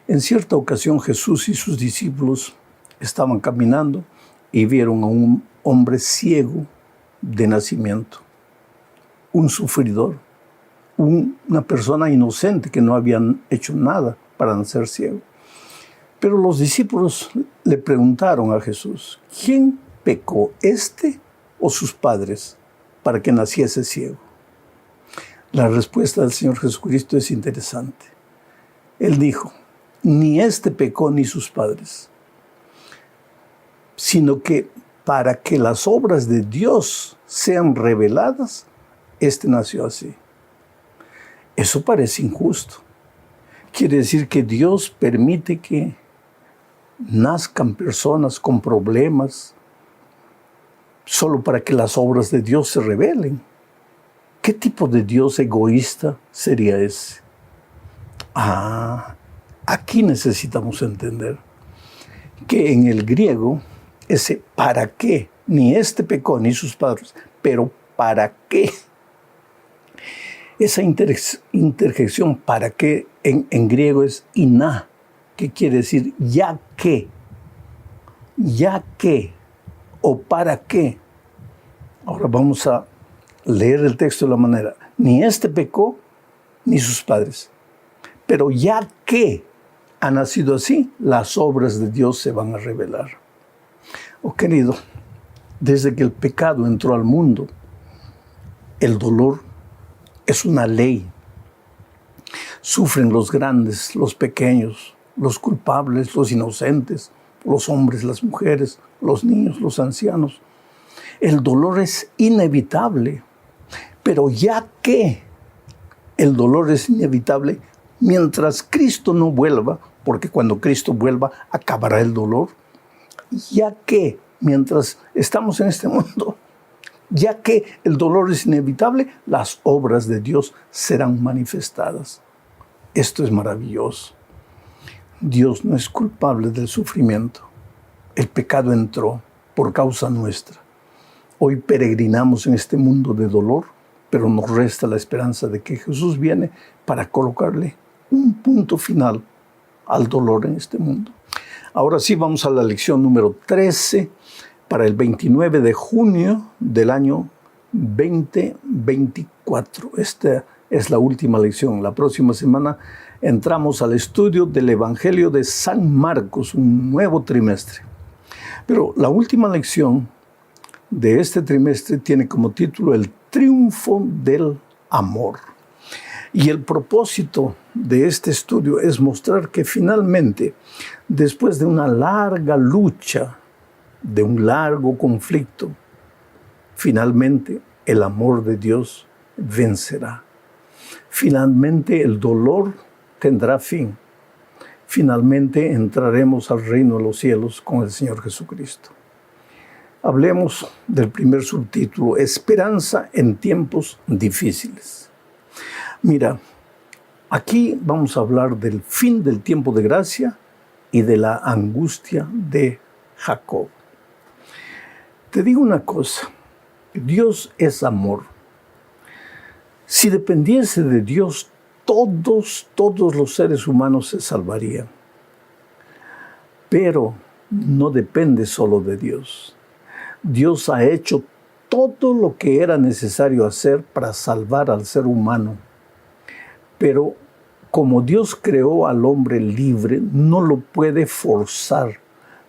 En cierta ocasión Jesús y sus discípulos estaban caminando y vieron a un hombre ciego de nacimiento, un sufridor, una persona inocente que no habían hecho nada para nacer ciego. Pero los discípulos le preguntaron a Jesús, ¿quién pecó, este o sus padres, para que naciese ciego? La respuesta del Señor Jesucristo es interesante. Él dijo, ni este pecó ni sus padres, sino que para que las obras de Dios sean reveladas, este nació así. Eso parece injusto. Quiere decir que Dios permite que nazcan personas con problemas solo para que las obras de Dios se revelen. ¿Qué tipo de Dios egoísta sería ese? Aquí necesitamos entender que en el griego ese para qué, ni este pecó ni sus padres, pero para qué. Esa interjección para qué en griego es iná, que quiere decir ya que, o para qué. Ahora vamos a leer el texto de la manera, ni este pecó ni sus padres, pero ya que ha nacido así, las obras de Dios se van a revelar. Oh querido, desde que el pecado entró al mundo, el dolor es una ley. Sufren los grandes, los pequeños, los culpables, los inocentes, los hombres, las mujeres, los niños, los ancianos. El dolor es inevitable, pero ya que el dolor es inevitable, mientras Cristo no vuelva, porque cuando Cristo vuelva acabará el dolor, ya que mientras estamos en este mundo, ya que el dolor es inevitable, las obras de Dios serán manifestadas. Esto es maravilloso. Dios no es culpable del sufrimiento. El pecado entró por causa nuestra. Hoy peregrinamos en este mundo de dolor, pero nos resta la esperanza de que Jesús viene para colocarle un punto final al dolor en este mundo. Ahora sí vamos a la lección número 13 para el 29 de junio del año 2024. Esta es la última lección. La próxima semana entramos al estudio del Evangelio de San Marcos, un nuevo trimestre. Pero la última lección de este trimestre tiene como título El triunfo del amor. Y el propósito de este estudio es mostrar que finalmente, después de una larga lucha, de un largo conflicto, finalmente el amor de Dios vencerá. Finalmente el dolor tendrá fin. Finalmente entraremos al reino de los cielos con el Señor Jesucristo. Hablemos del primer subtítulo, Esperanza en tiempos difíciles. Mira, aquí vamos a hablar del fin del tiempo de gracia y de la angustia de Jacob. Te digo una cosa, Dios es amor. Si dependiese de Dios, todos los seres humanos se salvarían. Pero no depende solo de Dios. Dios ha hecho todo lo que era necesario hacer para salvar al ser humano. Pero como Dios creó al hombre libre, no lo puede forzar,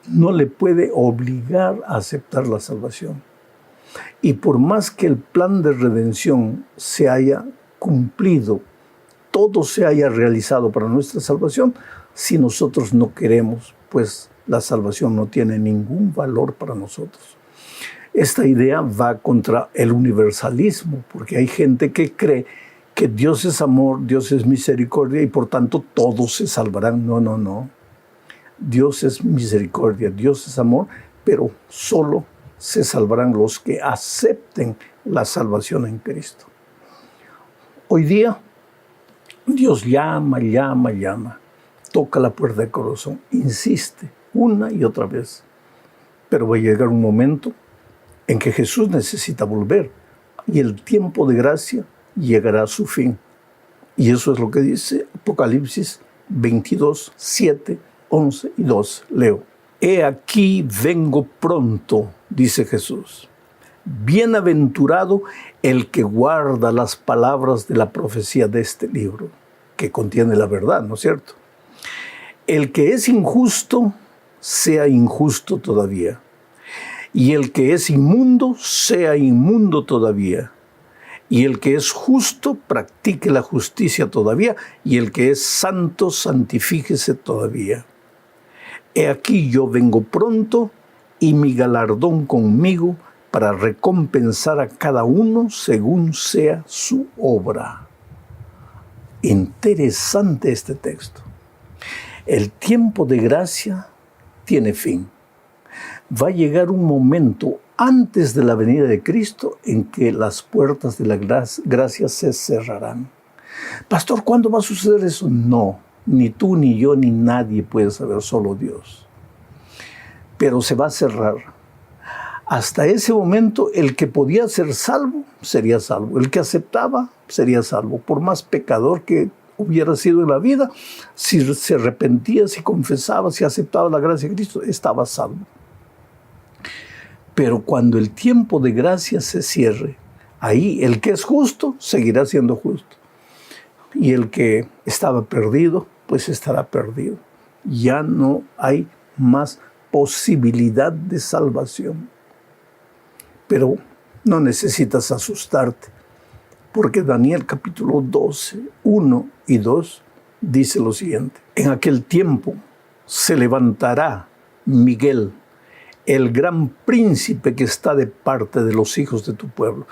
no le puede obligar a aceptar la salvación. Y por más que el plan de redención se haya cumplido, todo se haya realizado para nuestra salvación, si nosotros no queremos, pues la salvación no tiene ningún valor para nosotros. Esta idea va contra el universalismo, porque hay gente que cree que Dios es amor, Dios es misericordia y por tanto todos se salvarán. No. Dios es misericordia, Dios es amor, pero solo se salvarán los que acepten la salvación en Cristo. Hoy día, Dios llama, toca la puerta del corazón, insiste una y otra vez. Pero va a llegar un momento en que Jesús necesita volver y el tiempo de gracia llegará a su fin. Y eso es lo que dice Apocalipsis 22, 7, 11 y 12. Leo. He aquí vengo pronto, dice Jesús. Bienaventurado el que guarda las palabras de la profecía de este libro, que contiene la verdad, ¿no es cierto? El que es injusto, sea injusto todavía. Y el que es inmundo, sea inmundo todavía. Y el que es justo, practique la justicia todavía. Y el que es santo, santifíquese todavía. He aquí yo vengo pronto, y mi galardón conmigo, para recompensar a cada uno según sea su obra. Interesante este texto. El tiempo de gracia tiene fin. Va a llegar un momento antes de la venida de Cristo en que las puertas de la gracia se cerrarán. Pastor, ¿cuándo va a suceder eso? No, ni tú, ni yo, ni nadie puede saber, solo Dios. Pero se va a cerrar. Hasta ese momento, el que podía ser salvo, sería salvo. El que aceptaba, sería salvo. Por más pecador que hubiera sido en la vida, si se arrepentía, si confesaba, si aceptaba la gracia de Cristo, estaba salvo. Pero cuando el tiempo de gracia se cierre, ahí el que es justo seguirá siendo justo. Y el que estaba perdido, pues estará perdido. Ya no hay más posibilidad de salvación. Pero no necesitas asustarte, porque Daniel capítulo 12, 1 y 2 dice lo siguiente. En aquel tiempo se levantará Miguel, el gran príncipe que está de parte de los hijos de tu pueblo.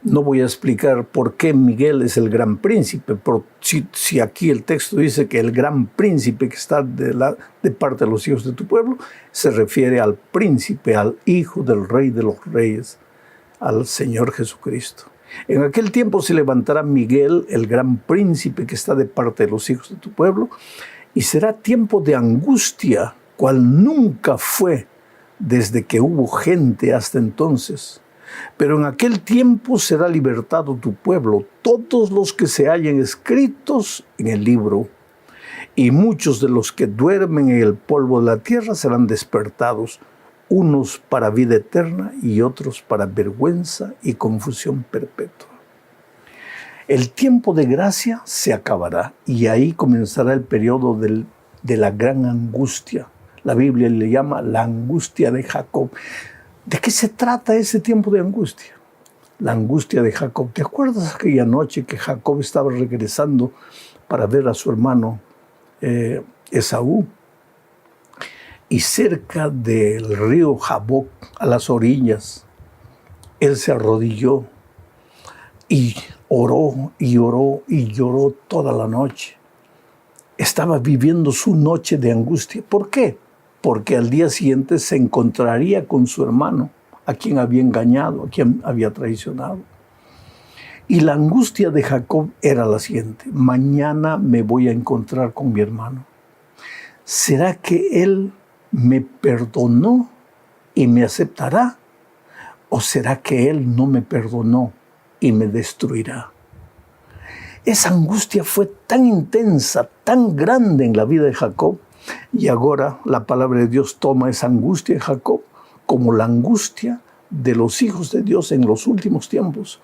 No voy a explicar por qué Miguel es el gran príncipe, pero si aquí el texto dice que el gran príncipe que está de parte de los hijos de tu pueblo, se refiere al príncipe, al hijo del rey de los reyes, al Señor Jesucristo. En aquel tiempo se levantará Miguel, el gran príncipe que está de parte de los hijos de tu pueblo, y será tiempo de angustia, cual nunca fue desde que hubo gente hasta entonces. Pero en aquel tiempo será libertado tu pueblo, todos los que se hallen escritos en el libro, y muchos de los que duermen en el polvo de la tierra serán despertados, unos para vida eterna y otros para vergüenza y confusión perpetua. El tiempo de gracia se acabará y ahí comenzará el periodo de la gran angustia. La Biblia le llama la angustia de Jacob. ¿De qué se trata ese tiempo de angustia? La angustia de Jacob. ¿Te acuerdas aquella noche que Jacob estaba regresando para ver a su hermano Esaú? Y cerca del río Jaboc, a las orillas, él se arrodilló y oró y oró y lloró toda la noche. Estaba viviendo su noche de angustia. ¿Por qué? Porque al día siguiente se encontraría con su hermano, a quien había engañado, a quien había traicionado. Y la angustia de Jacob era la siguiente: mañana me voy a encontrar con mi hermano. ¿Será que él me perdonó y me aceptará? ¿O será que él no me perdonó y me destruirá? Esa angustia fue tan intensa, tan grande en la vida de Jacob. Y ahora la palabra de Dios toma esa angustia de Jacob como la angustia de los hijos de Dios en los últimos tiempos.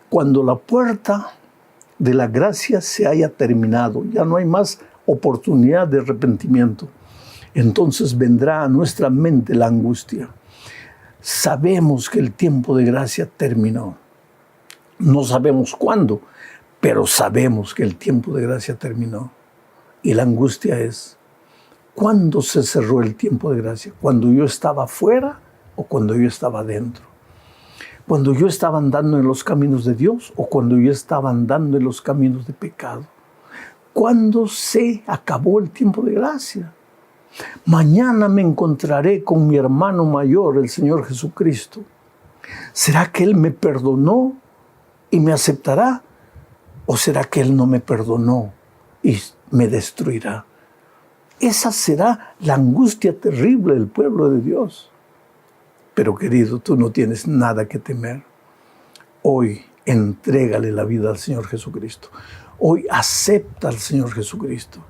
Cuando la puerta de la gracia se haya terminado, ya no hay más oportunidad de arrepentimiento. Entonces vendrá a nuestra mente la angustia. Sabemos que el tiempo de gracia terminó. No sabemos cuándo, pero sabemos que el tiempo de gracia terminó. Y la angustia es: ¿cuándo se cerró el tiempo de gracia? ¿Cuando yo estaba afuera o cuando yo estaba dentro? ¿Cuando yo estaba andando en los caminos de Dios o cuando yo estaba andando en los caminos de pecado? ¿Cuándo se acabó el tiempo de gracia? Mañana me encontraré con mi hermano mayor, el Señor Jesucristo. ¿Será que Él me perdonó y me aceptará? ¿O será que Él no me perdonó y me destruirá? Esa será la angustia terrible del pueblo de Dios. Pero querido, tú no tienes nada que temer. Hoy entrégale la vida al Señor Jesucristo. hoy acepta al Señor Jesucristo.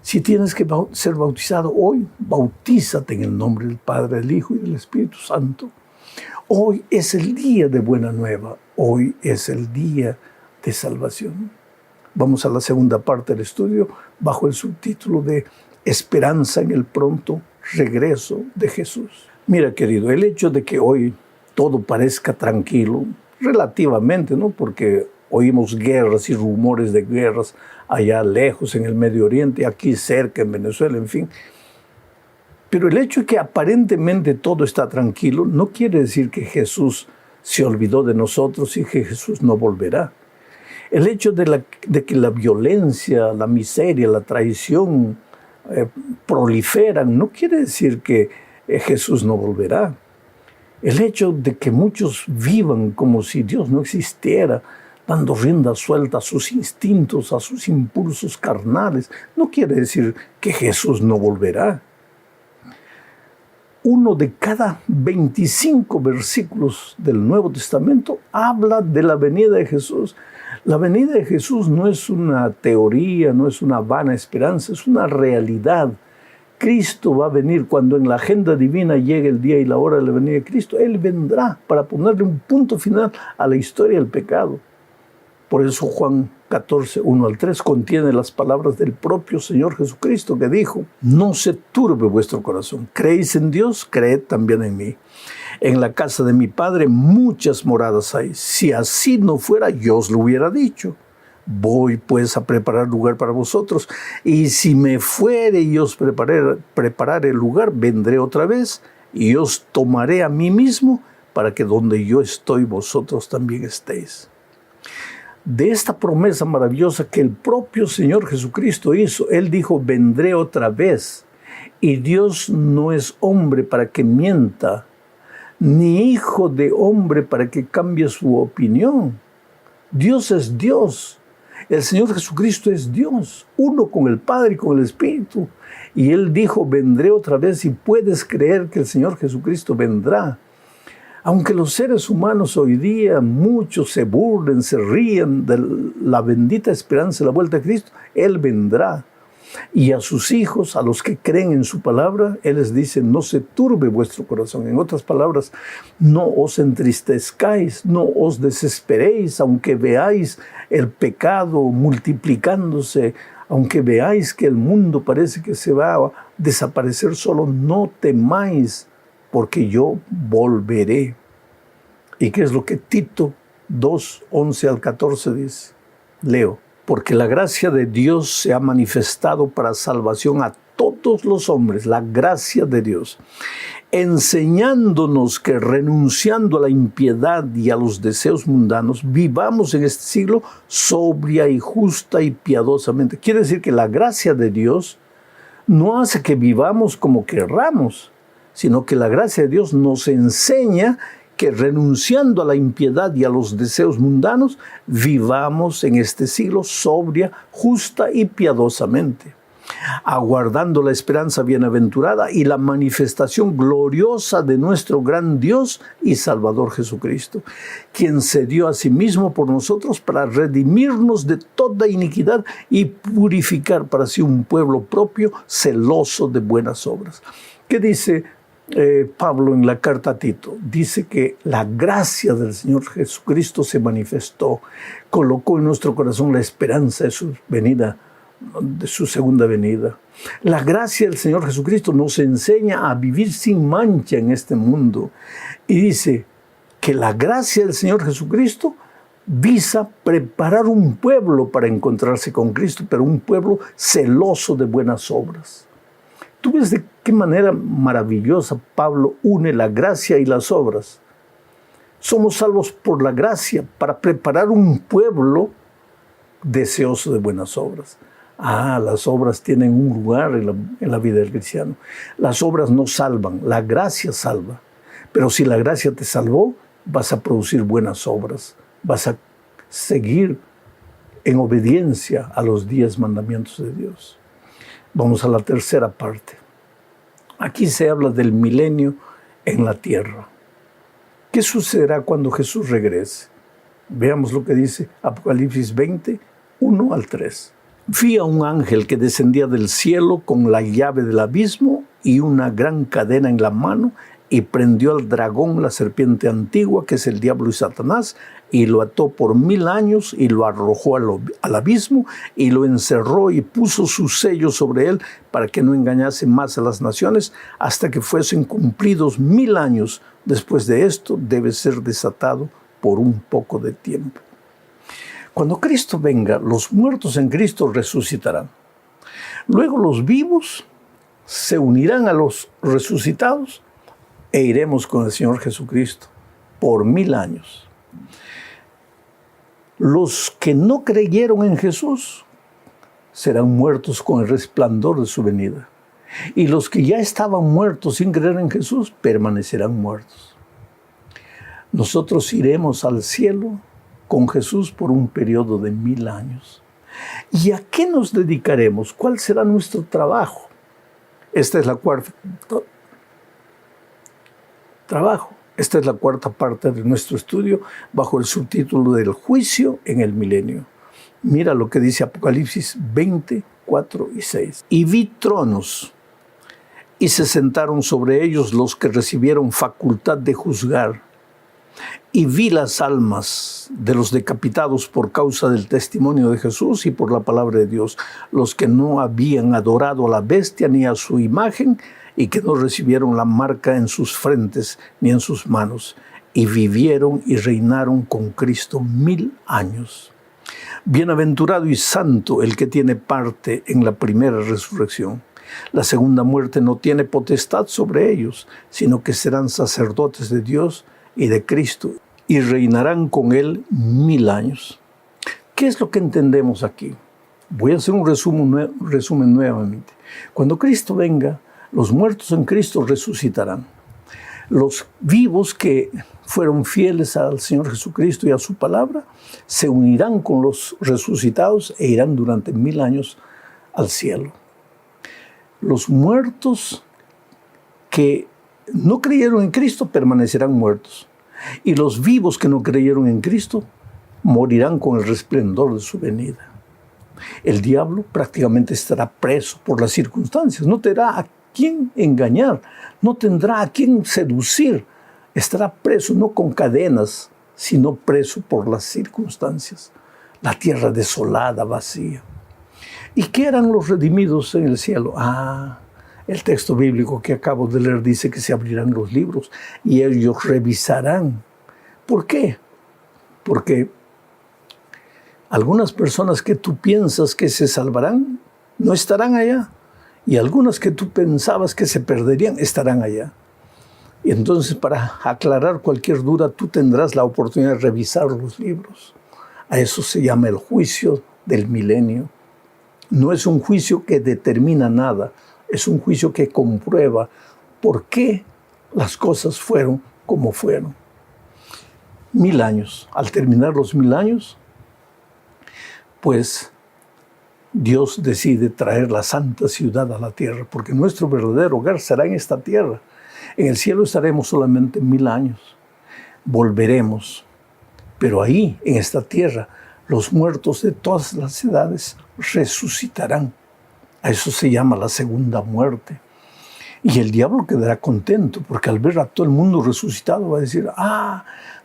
Si tienes que ser bautizado hoy, bautízate en el nombre del Padre, del Hijo y del Espíritu Santo. Hoy es el día de buena nueva. Hoy es el día de salvación. Vamos a la segunda parte del estudio bajo el subtítulo de Esperanza en el pronto regreso de Jesús. Mira, querido, el hecho de que hoy todo parezca tranquilo, relativamente, ¿no? Porque oímos guerras y rumores de guerras allá lejos en el Medio Oriente, aquí cerca en Venezuela, en fin. Pero el hecho de que aparentemente todo está tranquilo no quiere decir que Jesús se olvidó de nosotros y que Jesús no volverá. El hecho de que la violencia, la miseria, la traición proliferan no quiere decir que Jesús no volverá. El hecho de que muchos vivan como si Dios no existiera, dando rienda suelta a sus instintos, a sus impulsos carnales, no quiere decir que Jesús no volverá. Uno de cada 25 versículos del Nuevo Testamento habla de la venida de Jesús. La venida de Jesús no es una teoría, no es una vana esperanza, es una realidad. Cristo va a venir cuando en la agenda divina llegue el día y la hora de la venida de Cristo. Él vendrá para ponerle un punto final a la historia del pecado. Por eso Juan 14, 1 al 3 contiene las palabras del propio Señor Jesucristo que dijo: no se turbe vuestro corazón. ¿Creéis en Dios? Creed también en mí. En la casa de mi Padre muchas moradas hay. Si así no fuera, yo os lo hubiera dicho. Voy pues a preparar lugar para vosotros. Y si me fuere y os preparar el lugar, vendré otra vez y os tomaré a mí mismo para que donde yo estoy, vosotros también estéis. De esta promesa maravillosa que el propio Señor Jesucristo hizo, Él dijo: vendré otra vez. Y Dios no es hombre para que mienta, ni hijo de hombre para que cambie su opinión. Dios es Dios. El Señor Jesucristo es Dios, uno con el Padre y con el Espíritu. Y Él dijo: vendré otra vez, y puedes creer que el Señor Jesucristo vendrá. Aunque los seres humanos hoy día, muchos se burlen, se ríen de la bendita esperanza de la vuelta de Cristo, Él vendrá. Y a sus hijos, a los que creen en su palabra, Él les dice: no se turbe vuestro corazón. En otras palabras, no os entristezcáis, no os desesperéis, aunque veáis el pecado multiplicándose, aunque veáis que el mundo parece que se va a desaparecer solo, no temáis, porque yo volveré. ¿Y qué es lo que Tito 2, 11 al 14 dice? Leo: porque la gracia de Dios se ha manifestado para salvación a todos los hombres, la gracia de Dios, enseñándonos que renunciando a la impiedad y a los deseos mundanos, vivamos en este siglo sobria y justa y piadosamente. Quiere decir que la gracia de Dios no hace que vivamos como querramos, sino que la gracia de Dios nos enseña que renunciando a la impiedad y a los deseos mundanos, vivamos en este siglo sobria, justa y piadosamente, aguardando la esperanza bienaventurada y la manifestación gloriosa de nuestro gran Dios y Salvador Jesucristo, quien se dio a sí mismo por nosotros para redimirnos de toda iniquidad y purificar para sí un pueblo propio, celoso de buenas obras. ¿Qué dice Pablo en la carta a Tito? Dice que la gracia del Señor Jesucristo se manifestó, colocó en nuestro corazón la esperanza de su venida, de su segunda venida. La gracia del Señor Jesucristo nos enseña a vivir sin mancha en este mundo. Y dice que la gracia del Señor Jesucristo visa preparar un pueblo para encontrarse con Cristo, pero un pueblo celoso de buenas obras. ¿Tú ves de qué manera maravillosa Pablo une la gracia y las obras? Somos salvos por la gracia para preparar un pueblo deseoso de buenas obras. Las obras tienen un lugar en la vida del cristiano. Las obras no salvan, la gracia salva. Pero si la gracia te salvó, vas a producir buenas obras. Vas a seguir en obediencia a los 10 mandamientos de Dios. Vamos a la tercera parte. Aquí se habla del milenio en la tierra. ¿Qué sucederá cuando Jesús regrese? Veamos lo que dice Apocalipsis 20, 1 al 3. Vi a un ángel que descendía del cielo con la llave del abismo y una gran cadena en la mano, y prendió al dragón, la serpiente antigua, que es el diablo y Satanás, y lo ató por 1000 años y lo arrojó al abismo y lo encerró y puso su sello sobre él para que no engañase más a las naciones hasta que fuesen cumplidos 1000 años. Después de esto debe ser desatado por un poco de tiempo. Cuando Cristo venga, los muertos en Cristo resucitarán. Luego los vivos se unirán a los resucitados e iremos con el Señor Jesucristo por 1000 años. Los que no creyeron en Jesús serán muertos con el resplandor de su venida. Y los que ya estaban muertos sin creer en Jesús permanecerán muertos. Nosotros iremos al cielo con Jesús por un periodo de 1000 años. ¿Y a qué nos dedicaremos? ¿Cuál será nuestro trabajo? Esta es la cuarta parte de nuestro estudio bajo el subtítulo del juicio en el milenio. Mira lo que dice Apocalipsis 20, 4 y 6. Y vi tronos, y se sentaron sobre ellos los que recibieron facultad de juzgar. Y vi las almas de los decapitados por causa del testimonio de Jesús y por la palabra de Dios, los que no habían adorado a la bestia ni a su imagen, y que no recibieron la marca en sus frentes ni en sus manos, y vivieron y reinaron con Cristo 1000 años. Bienaventurado y santo el que tiene parte en la primera resurrección. La segunda muerte no tiene potestad sobre ellos, sino que serán sacerdotes de Dios y de Cristo, y reinarán con Él 1000 años. ¿Qué es lo que entendemos aquí? Voy a hacer un resumen nuevamente. Cuando Cristo venga, los muertos en Cristo resucitarán. Los vivos que fueron fieles al Señor Jesucristo y a su palabra se unirán con los resucitados e irán durante 1000 años al cielo. Los muertos que no creyeron en Cristo permanecerán muertos. Y los vivos que no creyeron en Cristo morirán con el resplendor de su venida. El diablo prácticamente estará preso por las circunstancias. No tendrá a quién engañar, no tendrá a quién seducir. Estará preso no con cadenas, sino preso por las circunstancias. La tierra desolada, vacía. ¿Y qué harán los redimidos en el cielo? El texto bíblico que acabo de leer dice que se abrirán los libros y ellos revisarán. ¿Por qué? Porque algunas personas que tú piensas que se salvarán no estarán allá. Y algunas que tú pensabas que se perderían estarán allá. Y entonces, para aclarar cualquier duda, tú tendrás la oportunidad de revisar los libros. A eso se llama el juicio del milenio. No es un juicio que determina nada, es un juicio que comprueba por qué las cosas fueron como fueron. 1000 años. Al terminar los 1000 años, pues Dios decide traer la santa ciudad a la tierra, porque nuestro verdadero hogar será en esta tierra. En el cielo estaremos solamente 1000 años. Volveremos. Pero ahí, en esta tierra, los muertos de todas las edades resucitarán. A eso se llama la segunda muerte. Y el diablo quedará contento, porque al ver a todo el mundo resucitado va a decir,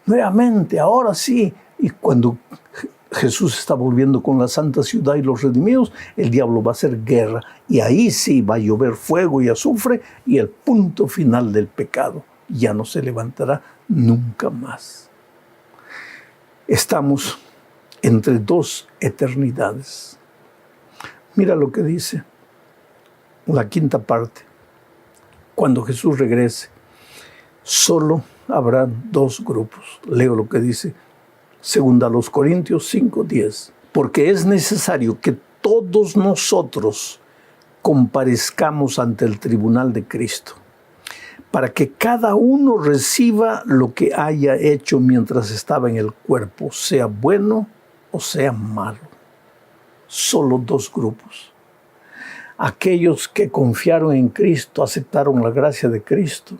nuevamente, ahora sí. Y cuando Jesús está volviendo con la santa ciudad y los redimidos, el diablo va a hacer guerra. Y ahí sí va a llover fuego y azufre y el punto final del pecado ya no se levantará nunca más. Estamos entre dos eternidades. Mira lo que dice la quinta parte. Cuando Jesús regrese, solo habrá dos grupos. Leo lo que dice segunda a los Corintios 5:10. Porque es necesario que todos nosotros comparezcamos ante el tribunal de Cristo, para que cada uno reciba lo que haya hecho mientras estaba en el cuerpo, sea bueno o sea malo. Solo dos grupos. Aquellos que confiaron en Cristo, aceptaron la gracia de Cristo,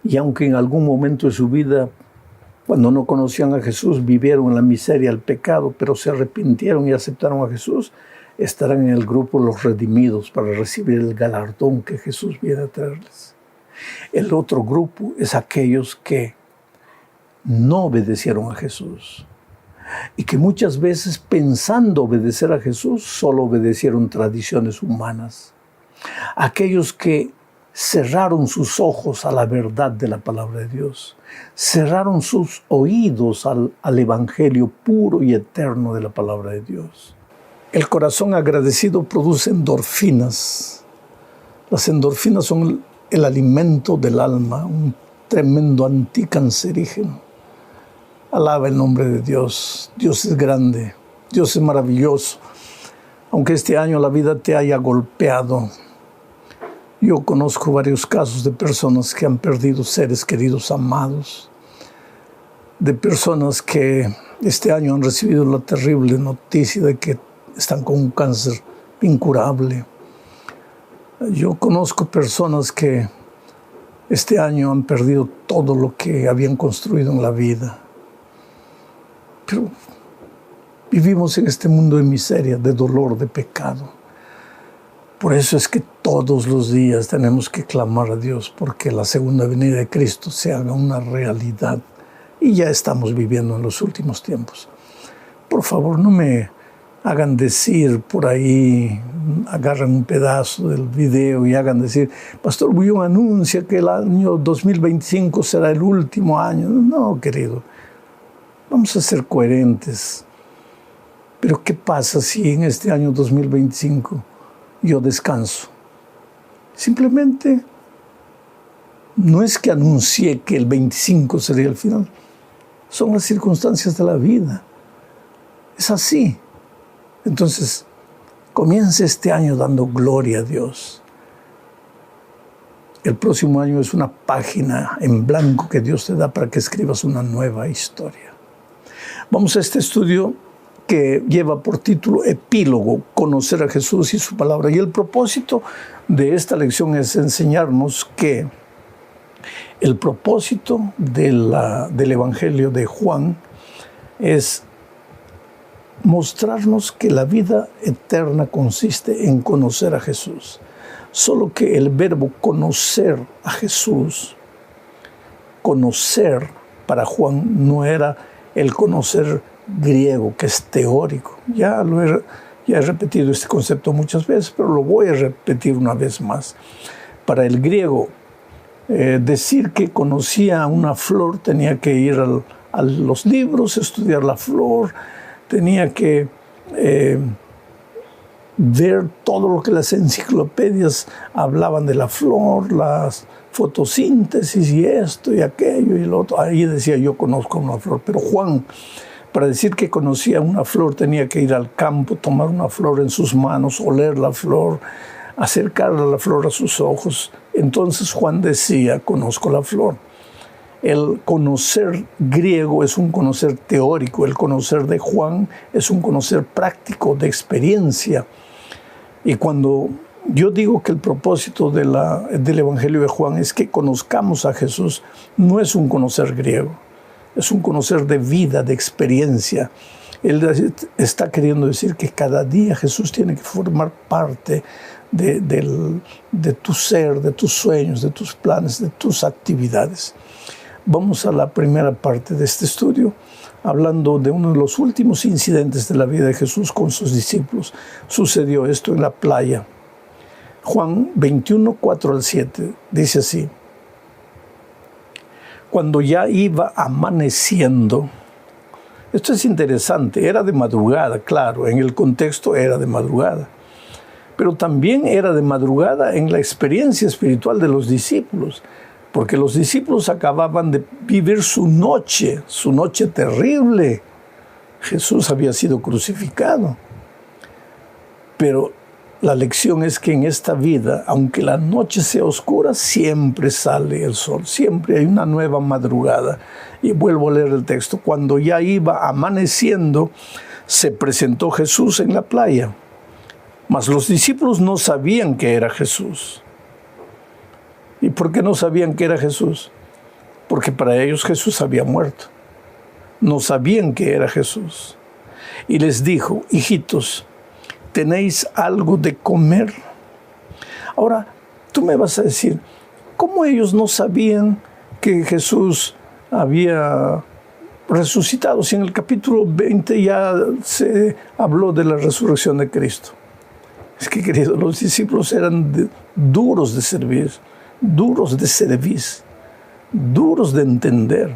y aunque en algún momento de su vida Cuando no conocían a Jesús, vivieron en la miseria, el pecado, pero se arrepintieron y aceptaron a Jesús, estarán en el grupo los redimidos para recibir el galardón que Jesús viene a traerles. El otro grupo es aquellos que no obedecieron a Jesús y que muchas veces, pensando obedecer a Jesús, solo obedecieron tradiciones humanas. Aquellos que cerraron sus ojos a la verdad de la palabra de Dios, cerraron sus oídos al evangelio puro y eterno de la palabra de Dios. El corazón agradecido produce endorfinas. Las endorfinas son el alimento del alma, un tremendo anticancerígeno. Alaba el nombre de Dios. Dios es grande, Dios es maravilloso. Aunque este año la vida te haya golpeado, yo conozco varios casos de personas que han perdido seres queridos amados, de personas que este año han recibido la terrible noticia de que están con un cáncer incurable. Yo conozco personas que este año han perdido todo lo que habían construido en la vida. Pero vivimos en este mundo de miseria, de dolor, de pecado. Por eso es que todos los días tenemos que clamar a Dios porque la segunda venida de Cristo se haga una realidad. Y ya estamos viviendo en los últimos tiempos. Por favor, no me hagan decir por ahí, agarran un pedazo del video y hagan decir, Pastor Bullón anuncia que el año 2025 será el último año. No, querido, vamos a ser coherentes. Pero ¿qué pasa si en este año 2025 yo descanso? Simplemente no es que anuncié que el 25 sería el final. Son las circunstancias de la vida. Es así. Entonces, comienza este año dando gloria a Dios. El próximo año es una página en blanco que Dios te da para que escribas una nueva historia. Vamos a este estudio que lleva por título Epílogo, conocer a Jesús y su palabra. Y el propósito de esta lección es enseñarnos que el propósito del Evangelio de Juan es mostrarnos que la vida eterna consiste en conocer a Jesús. Solo que el verbo conocer a Jesús, conocer para Juan no era el conocer griego, que es teórico. Ya he repetido este concepto muchas veces, pero lo voy a repetir una vez más. Para el griego, decir que conocía una flor tenía que ir a los libros, estudiar la flor, tenía que ver todo lo que las enciclopedias hablaban de la flor, las fotosíntesis y esto y aquello y lo otro. Ahí decía, yo conozco una flor. Pero Juan, para decir que conocía una flor, tenía que ir al campo, tomar una flor en sus manos, oler la flor, acercar la flor a sus ojos. Entonces Juan decía, conozco la flor. El conocer griego es un conocer teórico, el conocer de Juan es un conocer práctico, de experiencia. Y cuando yo digo que el propósito del Evangelio de Juan es que conozcamos a Jesús, no es un conocer griego, es un conocer de vida, de experiencia. Él está queriendo decir que cada día Jesús tiene que formar parte de tu ser, de tus sueños, de tus planes, de tus actividades. Vamos a la primera parte de este estudio, hablando de uno de los últimos incidentes de la vida de Jesús con sus discípulos. Sucedió esto en la playa. Juan 21, 4 al 7, dice así. Cuando ya iba amaneciendo, esto es interesante, era de madrugada, claro, en el contexto era de madrugada, pero también era de madrugada en la experiencia espiritual de los discípulos, porque los discípulos acababan de vivir su noche terrible. Jesús había sido crucificado. Pero la lección es que en esta vida, aunque la noche sea oscura, siempre sale el sol, siempre hay una nueva madrugada. Y vuelvo a leer el texto. Cuando ya iba amaneciendo, se presentó Jesús en la playa. Mas los discípulos no sabían que era Jesús. ¿Y por qué no sabían que era Jesús? Porque para ellos Jesús había muerto. no sabían que era Jesús. Y les dijo: hijitos, ¿tenéis algo de comer? Ahora, tú me vas a decir, ¿cómo ellos no sabían que Jesús había resucitado? Si en el capítulo 20 ya se habló de la resurrección de Cristo. Es que, queridos, los discípulos eran duros de servir, duros de entender.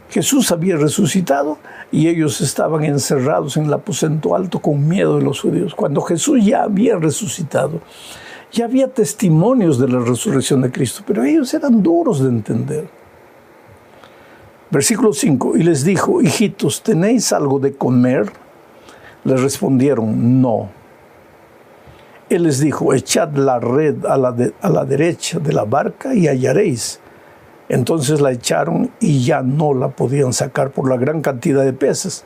Jesús había resucitado y ellos estaban encerrados en el aposento alto con miedo de los judíos. Cuando Jesús ya había resucitado, ya había testimonios de la resurrección de Cristo, pero ellos eran duros de entender. Versículo 5, y les dijo: hijitos, ¿tenéis algo de comer? Les respondieron: no. Él les dijo: echad la red a la derecha de la barca y hallaréis. Entonces la echaron y ya no la podían sacar por la gran cantidad de peces.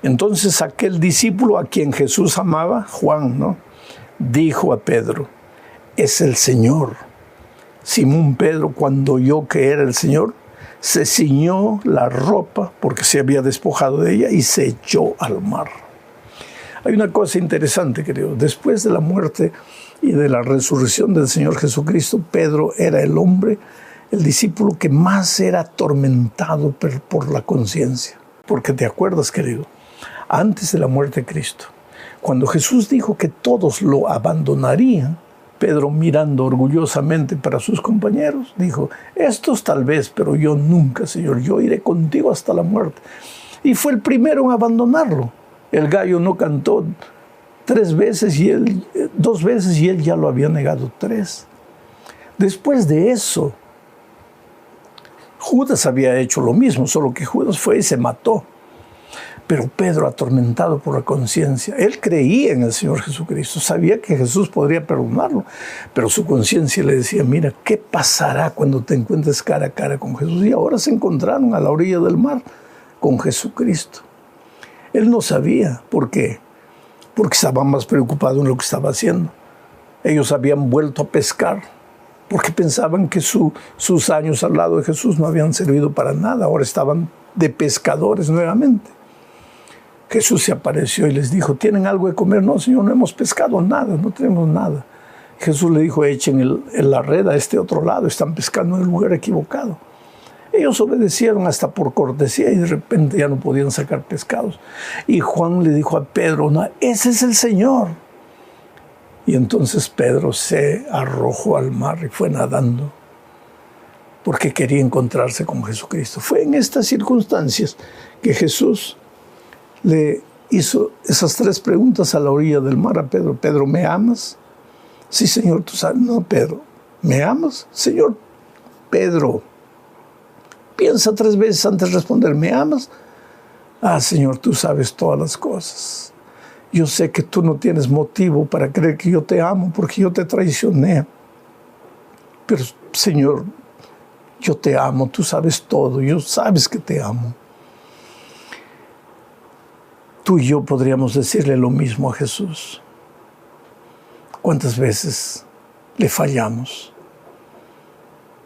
Entonces aquel discípulo a quien Jesús amaba, Juan, ¿no?, dijo a Pedro: es el Señor. Simón Pedro, cuando oyó que era el Señor, se ciñó la ropa porque se había despojado de ella y se echó al mar. Hay una cosa interesante, querido. Después de la muerte y de la resurrección del Señor Jesucristo, Pedro era el hombre, el discípulo que más era atormentado por la conciencia. Porque te acuerdas, querido, antes de la muerte de Cristo, cuando Jesús dijo que todos lo abandonarían, Pedro, mirando orgullosamente para sus compañeros, dijo: estos tal vez, pero yo nunca, Señor, yo iré contigo hasta la muerte. Y fue el primero en abandonarlo. El gallo no cantó 2 veces y él ya lo había negado 3. Después de eso, Judas había hecho lo mismo, solo que Judas fue y se mató. Pero Pedro, atormentado por la conciencia, él creía en el Señor Jesucristo, sabía que Jesús podría perdonarlo, pero su conciencia le decía: mira, ¿qué pasará cuando te encuentres cara a cara con Jesús? Y ahora se encontraron a la orilla del mar con Jesucristo. Él no sabía. ¿Por qué? Porque estaba más preocupado en lo que estaba haciendo. Ellos habían vuelto a pescar porque pensaban que sus años al lado de Jesús no habían servido para nada. Ahora estaban de pescadores nuevamente. Jesús se apareció y les dijo: ¿tienen algo de comer? No, Señor, no hemos pescado nada, no tenemos nada. Jesús le dijo: echen la red a este otro lado, están pescando en el lugar equivocado. Ellos obedecieron hasta por cortesía y de repente ya no podían sacar pescados. Y Juan le dijo a Pedro: no, ese es el Señor. Y entonces Pedro se arrojó al mar y fue nadando porque quería encontrarse con Jesucristo. Fue en estas circunstancias que Jesús le hizo esas 3 preguntas a la orilla del mar a Pedro. Pedro, ¿me amas? Sí, Señor, tú sabes. No, Pedro, ¿me amas? Señor, Pedro, piensa 3 veces antes de responder: ¿me amas? Ah, Señor, tú sabes todas las cosas. Yo sé que tú no tienes motivo para creer que yo te amo porque yo te traicioné. Pero, Señor, yo te amo, tú sabes todo, yo sabes que te amo. Tú y yo podríamos decirle lo mismo a Jesús. ¿Cuántas veces le fallamos?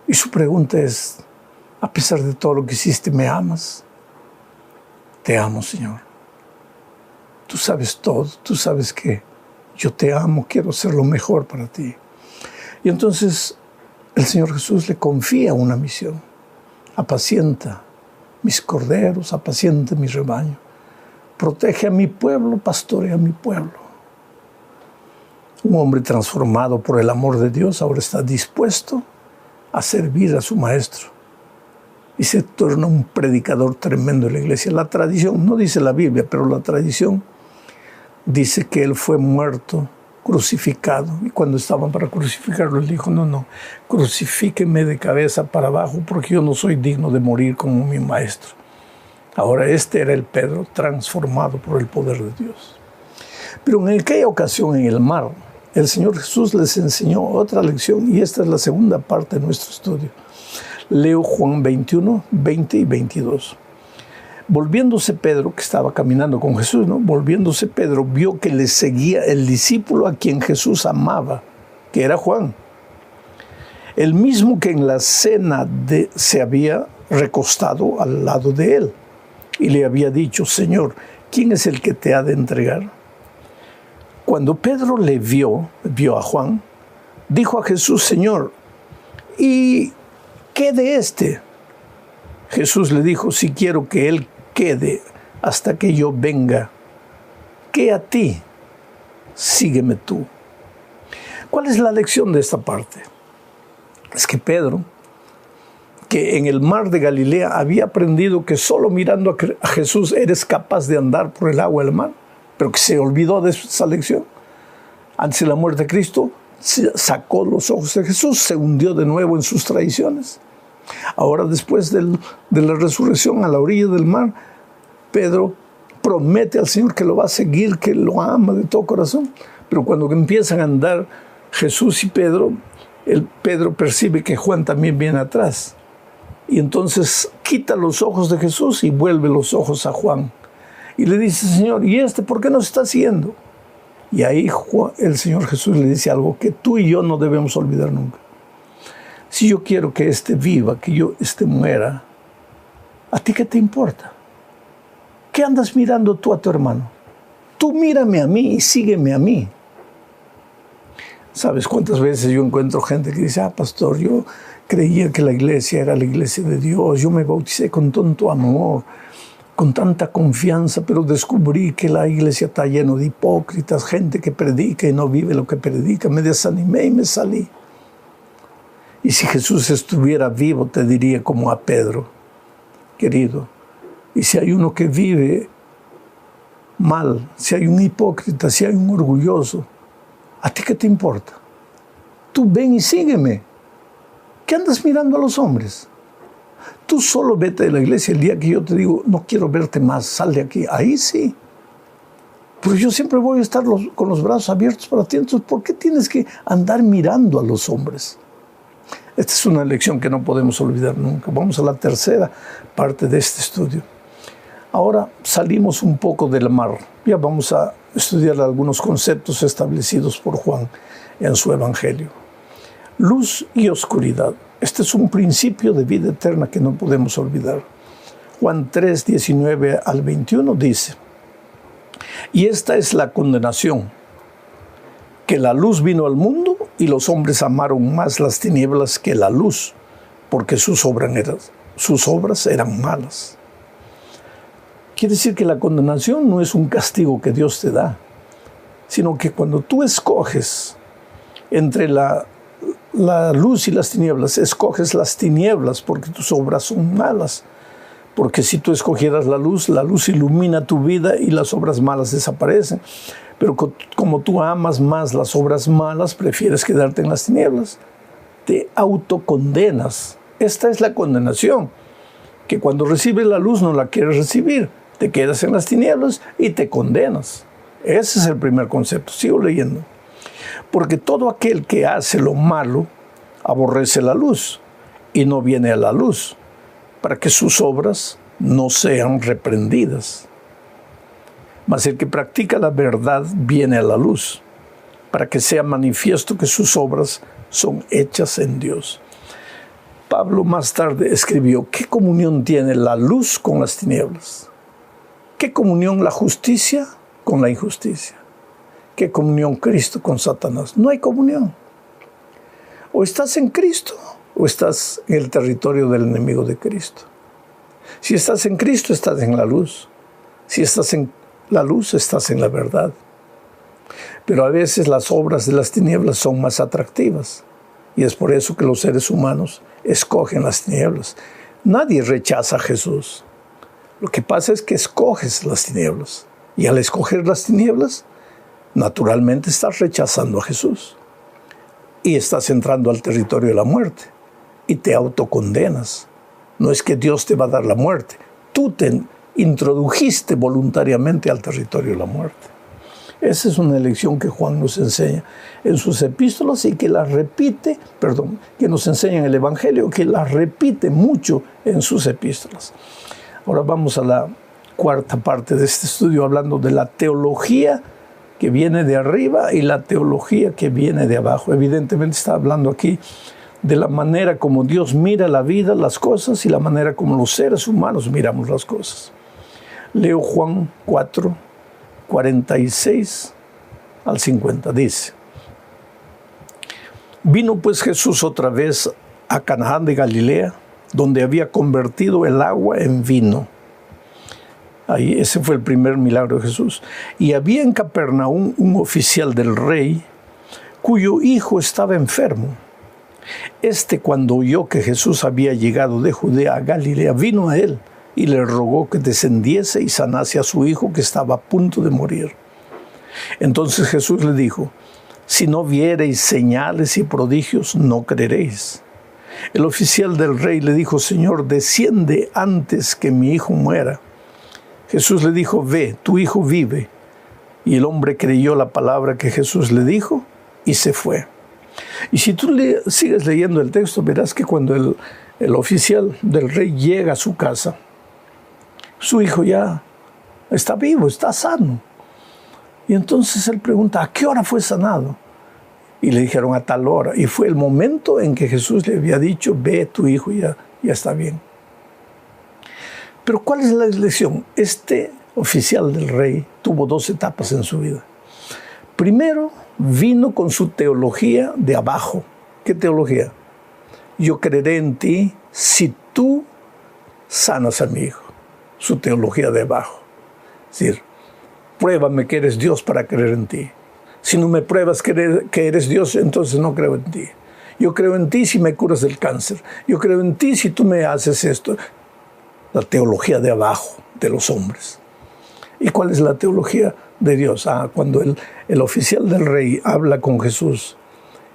Y su pregunta es: a pesar de todo lo que hiciste, ¿me amas? Te amo, Señor. Tú sabes todo, tú sabes que yo te amo, quiero ser lo mejor para ti. Y entonces el Señor Jesús le confía una misión: apacienta mis corderos, apacienta mi rebaño. Protege a mi pueblo, pastorea a mi pueblo. Un hombre transformado por el amor de Dios ahora está dispuesto a servir a su maestro. Y se torna un predicador tremendo en la iglesia. La tradición, no dice la Biblia, pero la tradición dice que él fue muerto, crucificado. Y cuando estaban para crucificarlo, él dijo: no, crucifíquenme de cabeza para abajo porque yo no soy digno de morir como mi maestro. Ahora, este era el Pedro transformado por el poder de Dios. Pero en aquella ocasión en el mar, el Señor Jesús les enseñó otra lección, y esta es la segunda parte de nuestro estudio. Leo Juan 21, 20 y 22. Volviéndose Pedro, que estaba caminando con Jesús, ¿no? Volviéndose Pedro, vio que le seguía el discípulo a quien Jesús amaba, que era Juan. El mismo que en la cena se había recostado al lado de él. y le había dicho: Señor, ¿quién es el que te ha de entregar? Cuando Pedro le vio a Juan, dijo a Jesús: Señor, ¿y qué de este? Jesús le dijo: si quiero que él quede hasta que yo venga, ¿qué a ti? Sígueme tú. ¿Cuál es la lección de esta parte? Es que Pedro, que en el mar de Galilea había aprendido que solo mirando a Jesús eres capaz de andar por el agua del mar, pero que se olvidó de esa lección. Antes de la muerte de Cristo, sacó los ojos de Jesús, se hundió de nuevo en sus traiciones. Ahora, después de la resurrección a la orilla del mar, Pedro promete al Señor que lo va a seguir, que lo ama de todo corazón. Pero cuando empiezan a andar Jesús y Pedro, Pedro percibe que Juan también viene atrás. Y entonces quita los ojos de Jesús y vuelve los ojos a Juan. Y le dice: Señor, ¿y este por qué nos está siguiendo? Y ahí el Señor Jesús le dice algo que tú y yo no debemos olvidar nunca. Si yo quiero que este viva, que este muera, ¿a ti qué te importa? ¿Qué andas mirando tú a tu hermano? Tú mírame a mí y sígueme a mí. ¿Sabes cuántas veces yo encuentro gente que dice: pastor, yo creía que la iglesia era la iglesia de Dios, yo me bauticé con tanto amor, con tanta confianza, pero descubrí que la iglesia está llena de hipócritas, gente que predica y no vive lo que predica. Me desanimé y me salí. Y si Jesús estuviera vivo, te diría como a Pedro: querido, y si hay uno que vive mal, si hay un hipócrita, si hay un orgulloso, ¿a ti qué te importa? Tú ven y sígueme. ¿Qué andas mirando a los hombres? Tú solo vete de la iglesia el día que yo te digo: no quiero verte más, sal de aquí. Ahí sí. Pero yo siempre voy a estar con los brazos abiertos para ti. Entonces, ¿por qué tienes que andar mirando a los hombres? Esta es una lección que no podemos olvidar nunca. Vamos a la tercera parte de este estudio. Ahora salimos un poco del mar. Ya vamos a estudiar algunos conceptos establecidos por Juan en su evangelio. Luz y oscuridad. Este es un principio de vida eterna que no podemos olvidar. Juan 3, 19 al 21 dice: y esta es la condenación, que la luz vino al mundo y los hombres amaron más las tinieblas que la luz, porque sus obras eran malas. Quiere decir que la condenación no es un castigo que Dios te da, sino que cuando tú escoges entre la luz y las tinieblas, escoges las tinieblas porque tus obras son malas. Porque si tú escogieras la luz ilumina tu vida y las obras malas desaparecen. Pero como tú amas más las obras malas, prefieres quedarte en las tinieblas. Te autocondenas. Esta es la condenación, que cuando recibes la luz no la quieres recibir. Te quedas en las tinieblas y te condenas. Ese es el primer concepto. Sigo leyendo. Porque todo aquel que hace lo malo aborrece la luz y no viene a la luz, para que sus obras no sean reprendidas. Mas el que practica la verdad viene a la luz, para que sea manifiesto que sus obras son hechas en Dios. Pablo más tarde escribió: ¿qué comunión tiene la luz con las tinieblas? ¿Qué comunión la justicia con la injusticia? ¿Qué comunión Cristo con Satanás? No hay comunión. O estás en Cristo o estás en el territorio del enemigo de Cristo. Si estás en Cristo, estás en la luz. Si estás en la luz, estás en la verdad. Pero a veces las obras de las tinieblas son más atractivas. Y es por eso que los seres humanos escogen las tinieblas. Nadie rechaza a Jesús. Lo que pasa es que escoges las tinieblas. Y al escoger las tinieblas, naturalmente estás rechazando a Jesús. Y estás entrando al territorio de la muerte. Y te autocondenas. No es que Dios te va a dar la muerte. Tú te introdujiste voluntariamente al territorio de la muerte. Esa es una lección que Juan nos enseña en sus epístolas y que que nos enseña en el Evangelio, que la repite mucho en sus epístolas. Ahora vamos a la cuarta parte de este estudio, hablando de la teología que viene de arriba y la teología que viene de abajo. Evidentemente está hablando aquí de la manera como Dios mira la vida, las cosas, y la manera como los seres humanos miramos las cosas. Leo Juan 4, 46 al 50. Dice: Vino pues Jesús otra vez a Canaán de Galilea, donde había convertido el agua en vino. Ahí, ese fue el primer milagro de Jesús. Y había en Capernaum un oficial del rey, cuyo hijo estaba enfermo. Cuando oyó que Jesús había llegado de Judea a Galilea, vino a él y le rogó que descendiese y sanase a su hijo, que estaba a punto de morir. Entonces Jesús le dijo: si no viereis señales y prodigios, no creeréis. El oficial del rey le dijo: Señor, desciende antes que mi hijo muera. Jesús le dijo: ve, tu hijo vive. Y el hombre creyó la palabra que Jesús le dijo y se fue. Y si tú sigues leyendo el texto, verás que cuando el oficial del rey llega a su casa, su hijo ya está vivo, está sano. Y entonces él pregunta: ¿a qué hora fue sanado? Y le dijeron: a tal hora. Y fue el momento en que Jesús le había dicho: ve, tu hijo ya está bien. Pero ¿cuál es la lección? Este oficial del rey tuvo dos etapas en su vida. Primero, vino con su teología de abajo. ¿Qué teología? Yo creeré en ti si tú sanas a mi hijo. Su teología de abajo. Es decir, pruébame que eres Dios para creer en ti. Si no me pruebas que eres Dios, entonces no creo en ti. Yo creo en ti si me curas del cáncer. Yo creo en ti si tú me haces esto. La teología de abajo de los hombres. ¿Y cuál es la teología de Dios? Cuando el oficial del rey habla con Jesús,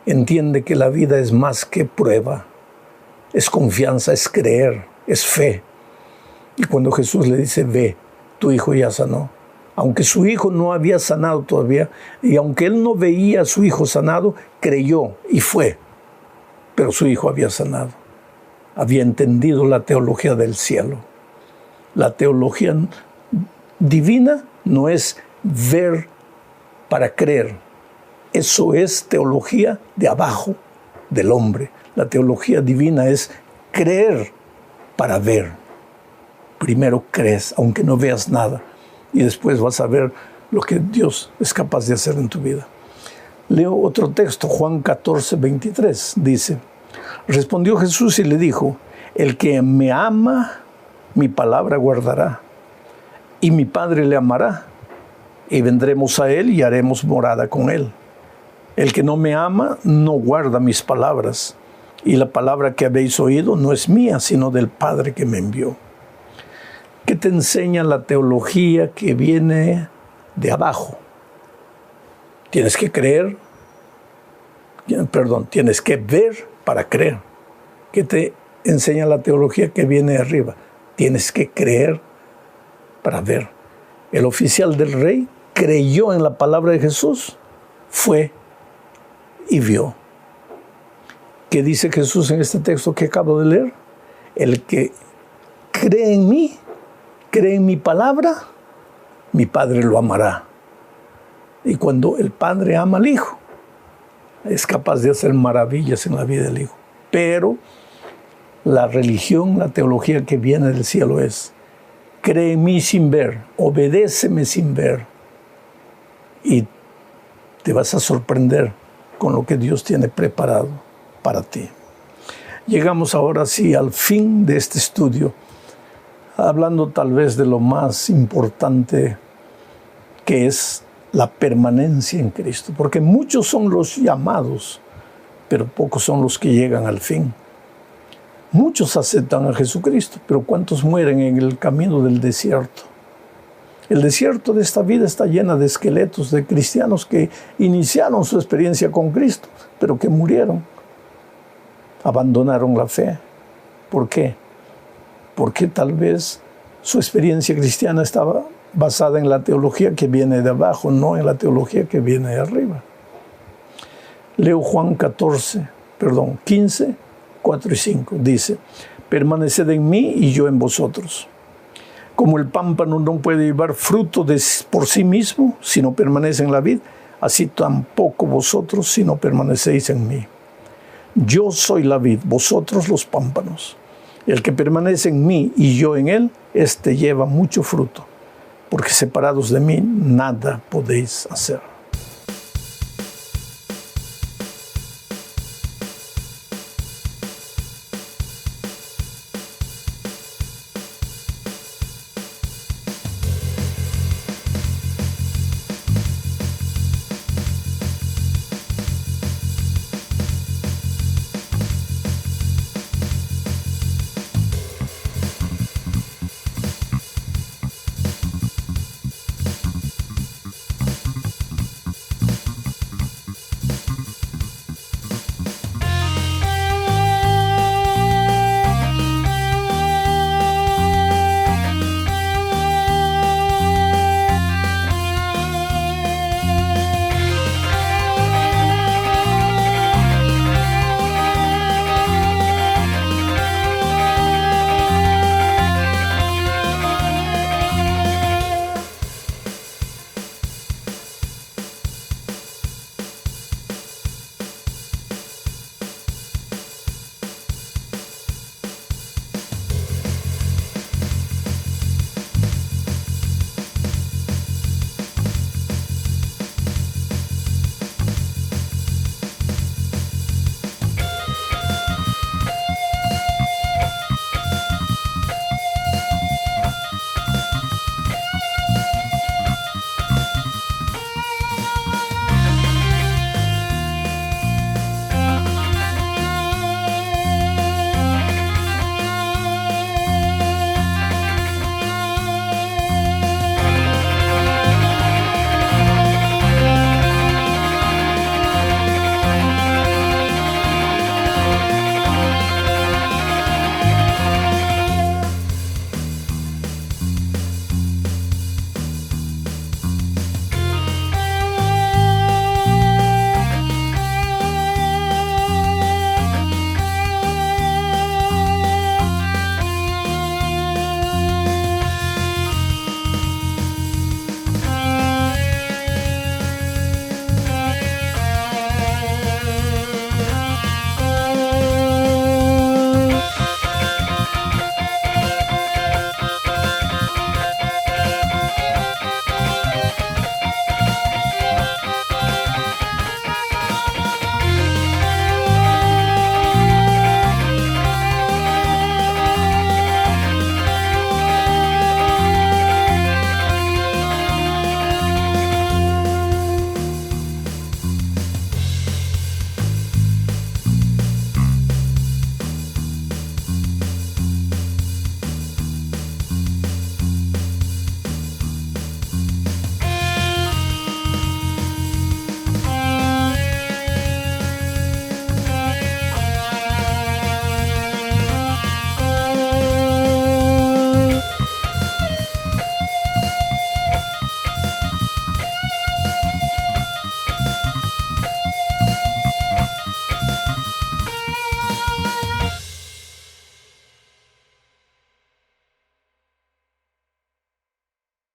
entiende que la vida es más que prueba. Es confianza, es creer, es fe. Y cuando Jesús le dice: ve, tu hijo ya sanó. Aunque su hijo no había sanado todavía, y aunque él no veía a su hijo sanado, creyó y fue. Pero su hijo había sanado. Había entendido la teología del cielo. La teología divina no es ver para creer. Eso es teología de abajo del hombre. La teología divina es creer para ver. Primero crees, aunque no veas nada, y después vas a ver lo que Dios es capaz de hacer en tu vida. Leo otro texto, Juan 14, 23. Dice: respondió Jesús y le dijo: el que me ama, mi palabra guardará, y mi Padre le amará, y vendremos a él y haremos morada con él. El que no me ama, no guarda mis palabras, y la palabra que habéis oído no es mía, sino del Padre que me envió. ¿Qué te enseña la teología que viene de abajo? Tienes que creer, tienes que ver para creer. ¿Qué te enseña la teología que viene de arriba? Tienes que creer para ver. El oficial del rey creyó en la palabra de Jesús, fue y vio. ¿Qué dice Jesús en este texto que acabo de leer? El que cree en mí, cree en mi palabra, mi Padre lo amará. Y cuando el Padre ama al Hijo, es capaz de hacer maravillas en la vida del Hijo. Pero la religión, la teología que viene del cielo es: cree en mí sin ver, obedéceme sin ver. Y te vas a sorprender con lo que Dios tiene preparado para ti. Llegamos ahora sí al fin de este estudio, hablando tal vez de lo más importante, que es la permanencia en Cristo. Porque muchos son los llamados, pero pocos son los que llegan al fin. Muchos aceptan a Jesucristo, pero ¿cuántos mueren en el camino del desierto? El desierto de esta vida está llena de esqueletos de cristianos que iniciaron su experiencia con Cristo, pero que murieron, abandonaron la fe. ¿Por qué? Porque tal vez su experiencia cristiana estaba basada en la teología que viene de abajo, no en la teología que viene de arriba. Leo Juan 15, 4 y 5. Dice: permaneced en mí y yo en vosotros. Como el pámpano no puede llevar fruto por sí mismo si no permanece en la vid, así tampoco vosotros si no permanecéis en mí. Yo soy la vid, vosotros los pámpanos. El que permanece en mí y yo en él, éste lleva mucho fruto, porque separados de mí nada podéis hacer.